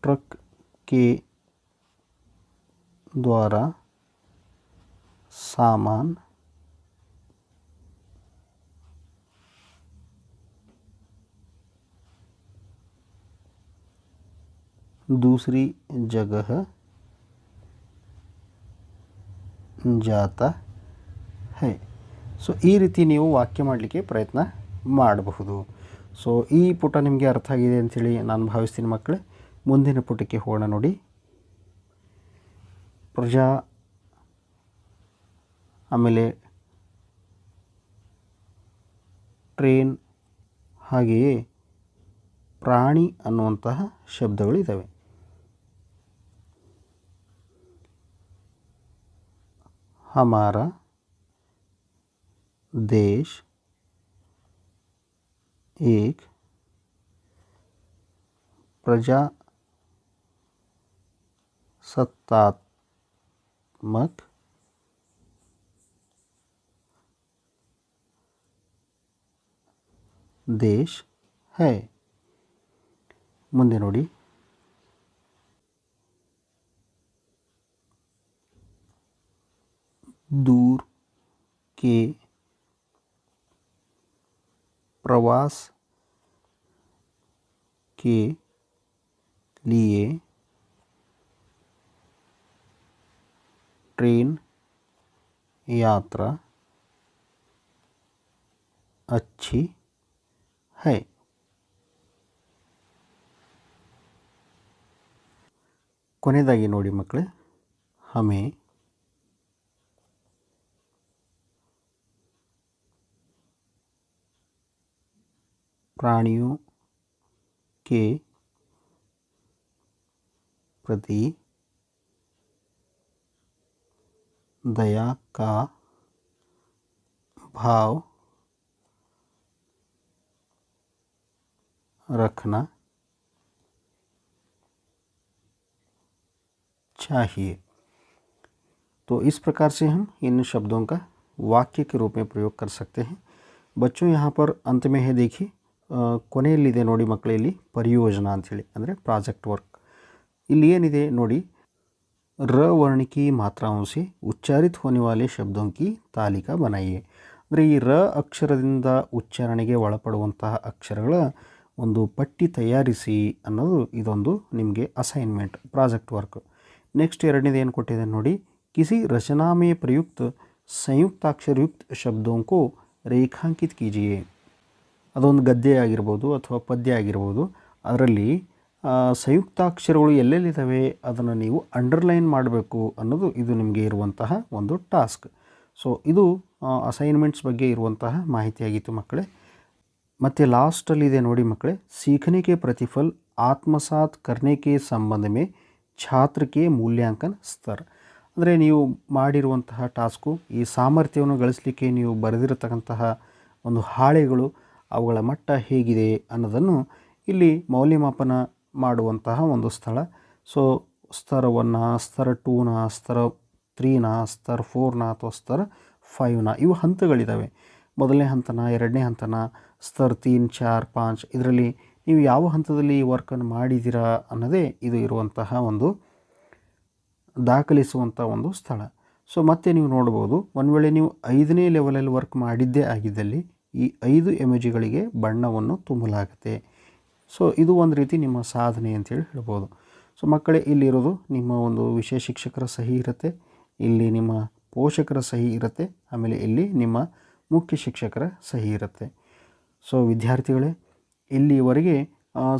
ट्रक के द्वारा सामान दूसरी जगह जाता है. ಸೊ ಈ ರೀತಿ ನೀವು ವಾಕ್ಯ ಮಾಡಲಿಕ್ಕೆ ಪ್ರಯತ್ನ ಮಾಡಬಹುದು. ಸೊ ಈ ಪುಟ ನಿಮಗೆ ಅರ್ಥ ಆಗಿದೆ ಅಂಥೇಳಿ ನಾನು ಭಾವಿಸ್ತೀನಿ ಮಕ್ಕಳೇ. ಮುಂದಿನ ಪುಟಕ್ಕೆ ಹೋಗೋಣ ನೋಡಿ. ಪ್ರಜಾ, ಆಮೇಲೆ ಟ್ರೇನ್, ಹಾಗೆಯೇ ಪ್ರಾಣಿ ಅನ್ನುವಂತಹ ಶಬ್ದಗಳಿದ್ದಾವೆ. हमारा देश एक प्रजासत्तात्मक देश है. ಮುಂದೆ ನೋಡಿ दूर के प्रवास के लिए ट्रेन यात्रा अच्छी है। ಕೊನೆಯದಾಗಿ ನೋಡಿ ಮಕ್ಕಳೇ, हमें प्राणियों के प्रति दया का भाव रखना चाहिए। तो इस प्रकार से हम इन शब्दों का वाक्य के रूप में प्रयोग कर सकते हैं। बच्चों यहाँ पर अंत में है देखिए, ಕೊನೆಯಲ್ಲಿದೆ ನೋಡಿ ಮಕ್ಕಳೇ, ಇಲ್ಲಿ ಪರಿಯೋजना ಅಂಥೇಳಿ ಅಂದರೆ ಪ್ರಾಜೆಕ್ಟ್ ವರ್ಕ್। ಇಲ್ಲಿ ಏನಿದೆ ನೋಡಿ, र वर्ण की मात्राओं से उच्चारित होने वाले शब्दों की तालिका बनाइए। ಅಂದರೆ ಈ ರ ಅಕ್ಷರದಿಂದ ಉಚ್ಚಾರಣೆಗೆ ಒಳಪಡುವಂತಹ ಅಕ್ಷರಗಳ ಒಂದು ಪಟ್ಟಿ ತಯಾರಿಸಿ ಅನ್ನೋದು ಇದೊಂದು ನಿಮಗೆ ಅಸೈನ್ಮೆಂಟ್, ಪ್ರಾಜೆಕ್ಟ್ ವರ್ಕ್। ನೆಕ್ಸ್ಟ್ ಎರಡನೇದು ಏನು ಕೊಟ್ಟಿದೆ ನೋಡಿ, किसी रचना में प्रयुक्त संयुक्ताक्षरयुक्त शब्दों को रेखांकित कीजिए। ಅದೊಂದು ಗದ್ಯ ಆಗಿರ್ಬೋದು ಅಥವಾ ಪದ್ಯ ಆಗಿರ್ಬೋದು, ಅದರಲ್ಲಿ ಸಂಯುಕ್ತಾಕ್ಷರಗಳು ಎಲ್ಲೆಲ್ಲಿದ್ದಾವೆ ಅದನ್ನು ನೀವು ಅಂಡರ್ಲೈನ್ ಮಾಡಬೇಕು ಅನ್ನೋದು ಇದು ನಿಮಗೆ ಇರುವಂತಹ ಒಂದು ಟಾಸ್ಕ್। ಸೊ ಇದು ಅಸೈನ್ಮೆಂಟ್ಸ್ ಬಗ್ಗೆ ಇರುವಂತಹ ಮಾಹಿತಿಯಾಗಿತ್ತು ಮಕ್ಕಳೇ। ಮತ್ತು ಲಾಸ್ಟಲ್ಲಿದೆ ನೋಡಿ ಮಕ್ಕಳೇ, सीखने के प्रतिफल आत्मसात करने के संबंध में छात्र के मूल्यांकन स्तर। ಅಂದರೆ ನೀವು ಮಾಡಿರುವಂತಹ ಟಾಸ್ಕು, ಈ ಸಾಮರ್ಥ್ಯವನ್ನು ಗಳಿಸಲಿಕ್ಕೆ ನೀವು ಬರೆದಿರತಕ್ಕಂತಹ ಒಂದು ಹಾಳೆಗಳು, ಅವುಗಳ ಮಟ್ಟ ಹೇಗಿದೆ ಅನ್ನೋದನ್ನು ಇಲ್ಲಿ ಮೌಲ್ಯಮಾಪನ ಮಾಡುವಂತಹ ಒಂದು ಸ್ಥಳ। ಸೊ ಸ್ತರ 1ನ, ಸ್ತರ 2ನ, ಸ್ತರ 3ನ, ಸ್ತರ 4ನ ಅಥವಾ ಸ್ತರ 5ನ ಇವು ಹಂತಗಳಿದ್ದಾವೆ। ಮೊದಲನೇ ಹಂತನ, ಎರಡನೇ ಹಂತನ, ಸ್ತರ 3, 4, 5 ಇದರಲ್ಲಿ ನೀವು ಯಾವ ಹಂತದಲ್ಲಿ ಈ ವರ್ಕನ್ನು ಮಾಡಿದ್ದೀರಾ ಅನ್ನೋದೇ ಇದು ಇರುವಂತಹ ಒಂದು ದಾಖಲಿಸುವಂಥ ಒಂದು ಸ್ಥಳ। ಸೊ ಮತ್ತೆ ನೀವು ನೋಡ್ಬೋದು, ಒಂದು ವೇಳೆ ನೀವು 5ನೇ ಲೆವೆಲಲ್ಲಿ ವರ್ಕ್ ಮಾಡಿದ್ದೇ ಆಗಿದ್ದಲ್ಲಿ ಈ 5 ಎಮೋಜಿಗಳಿಗೆ ಬಣ್ಣವನ್ನು ತುಂಬಲಾಗುತ್ತೆ। ಸೊ ಇದು ಒಂದು ರೀತಿ ನಿಮ್ಮ ಸಾಧನೆ ಅಂತೇಳಿ ಹೇಳ್ಬೋದು। ಸೊ ಮಕ್ಕಳೇ, ಇಲ್ಲಿರೋದು ನಿಮ್ಮ ಒಂದು ವಿಷಯ ಶಿಕ್ಷಕರ ಸಹಿ ಇರುತ್ತೆ, ಇಲ್ಲಿ ನಿಮ್ಮ ಪೋಷಕರ ಸಹಿ ಇರುತ್ತೆ, ಆಮೇಲೆ ಇಲ್ಲಿ ನಿಮ್ಮ ಮುಖ್ಯ ಶಿಕ್ಷಕರ ಸಹಿ ಇರುತ್ತೆ। ಸೊ ವಿದ್ಯಾರ್ಥಿಗಳೇ, ಇಲ್ಲಿವರೆಗೆ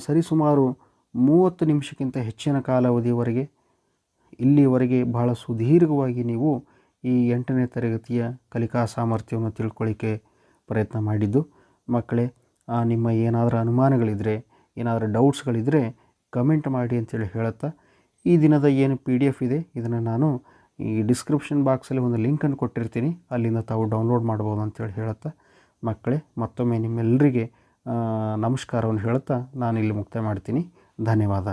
ಸರಿಸುಮಾರು 30 ನಿಮಿಷಕ್ಕಿಂತ ಹೆಚ್ಚಿನ ಕಾಲಾವಧಿಯವರೆಗೆ ಇಲ್ಲಿವರೆಗೆ ಬಹಳ ಸುದೀರ್ಘವಾಗಿ ನೀವು ಈ 8ನೇ ತರಗತಿಯ ಕಲಿಕಾ ಸಾಮರ್ಥ್ಯವನ್ನು ತಿಳ್ಕೊಳ್ಳಿಕ್ಕೆ ಪ್ರಯತ್ನ ಮಾಡಿದ್ದು ಮಕ್ಕಳೇ। ನಿಮ್ಮ ಏನಾದರೂ ಅನುಮಾನಗಳಿದ್ದರೆ, ಏನಾದರೂ ಡೌಟ್ಸ್ಗಳಿದ್ದರೆ ಕಮೆಂಟ್ ಮಾಡಿ ಅಂತೇಳಿ ಹೇಳುತ್ತಾ, ಈ ದಿನದ ಏನು PDF ಇದೆ ಇದನ್ನು ನಾನು ಈ ಡಿಸ್ಕ್ರಿಪ್ಷನ್ ಬಾಕ್ಸಲ್ಲಿ ಒಂದು ಲಿಂಕನ್ನು ಕೊಟ್ಟಿರ್ತೀನಿ, ಅಲ್ಲಿಂದ ತಾವು ಡೌನ್ಲೋಡ್ ಮಾಡ್ಬೋದು ಅಂತೇಳಿ ಹೇಳುತ್ತಾ ಮಕ್ಕಳೇ, ಮತ್ತೊಮ್ಮೆ ನಿಮ್ಮೆಲ್ಲರಿಗೆ ನಮಸ್ಕಾರವನ್ನು ಹೇಳುತ್ತಾ ನಾನು ಇಲ್ಲಿ ಮುಕ್ತಾಯ ಮಾಡ್ತೀನಿ। ಧನ್ಯವಾದ।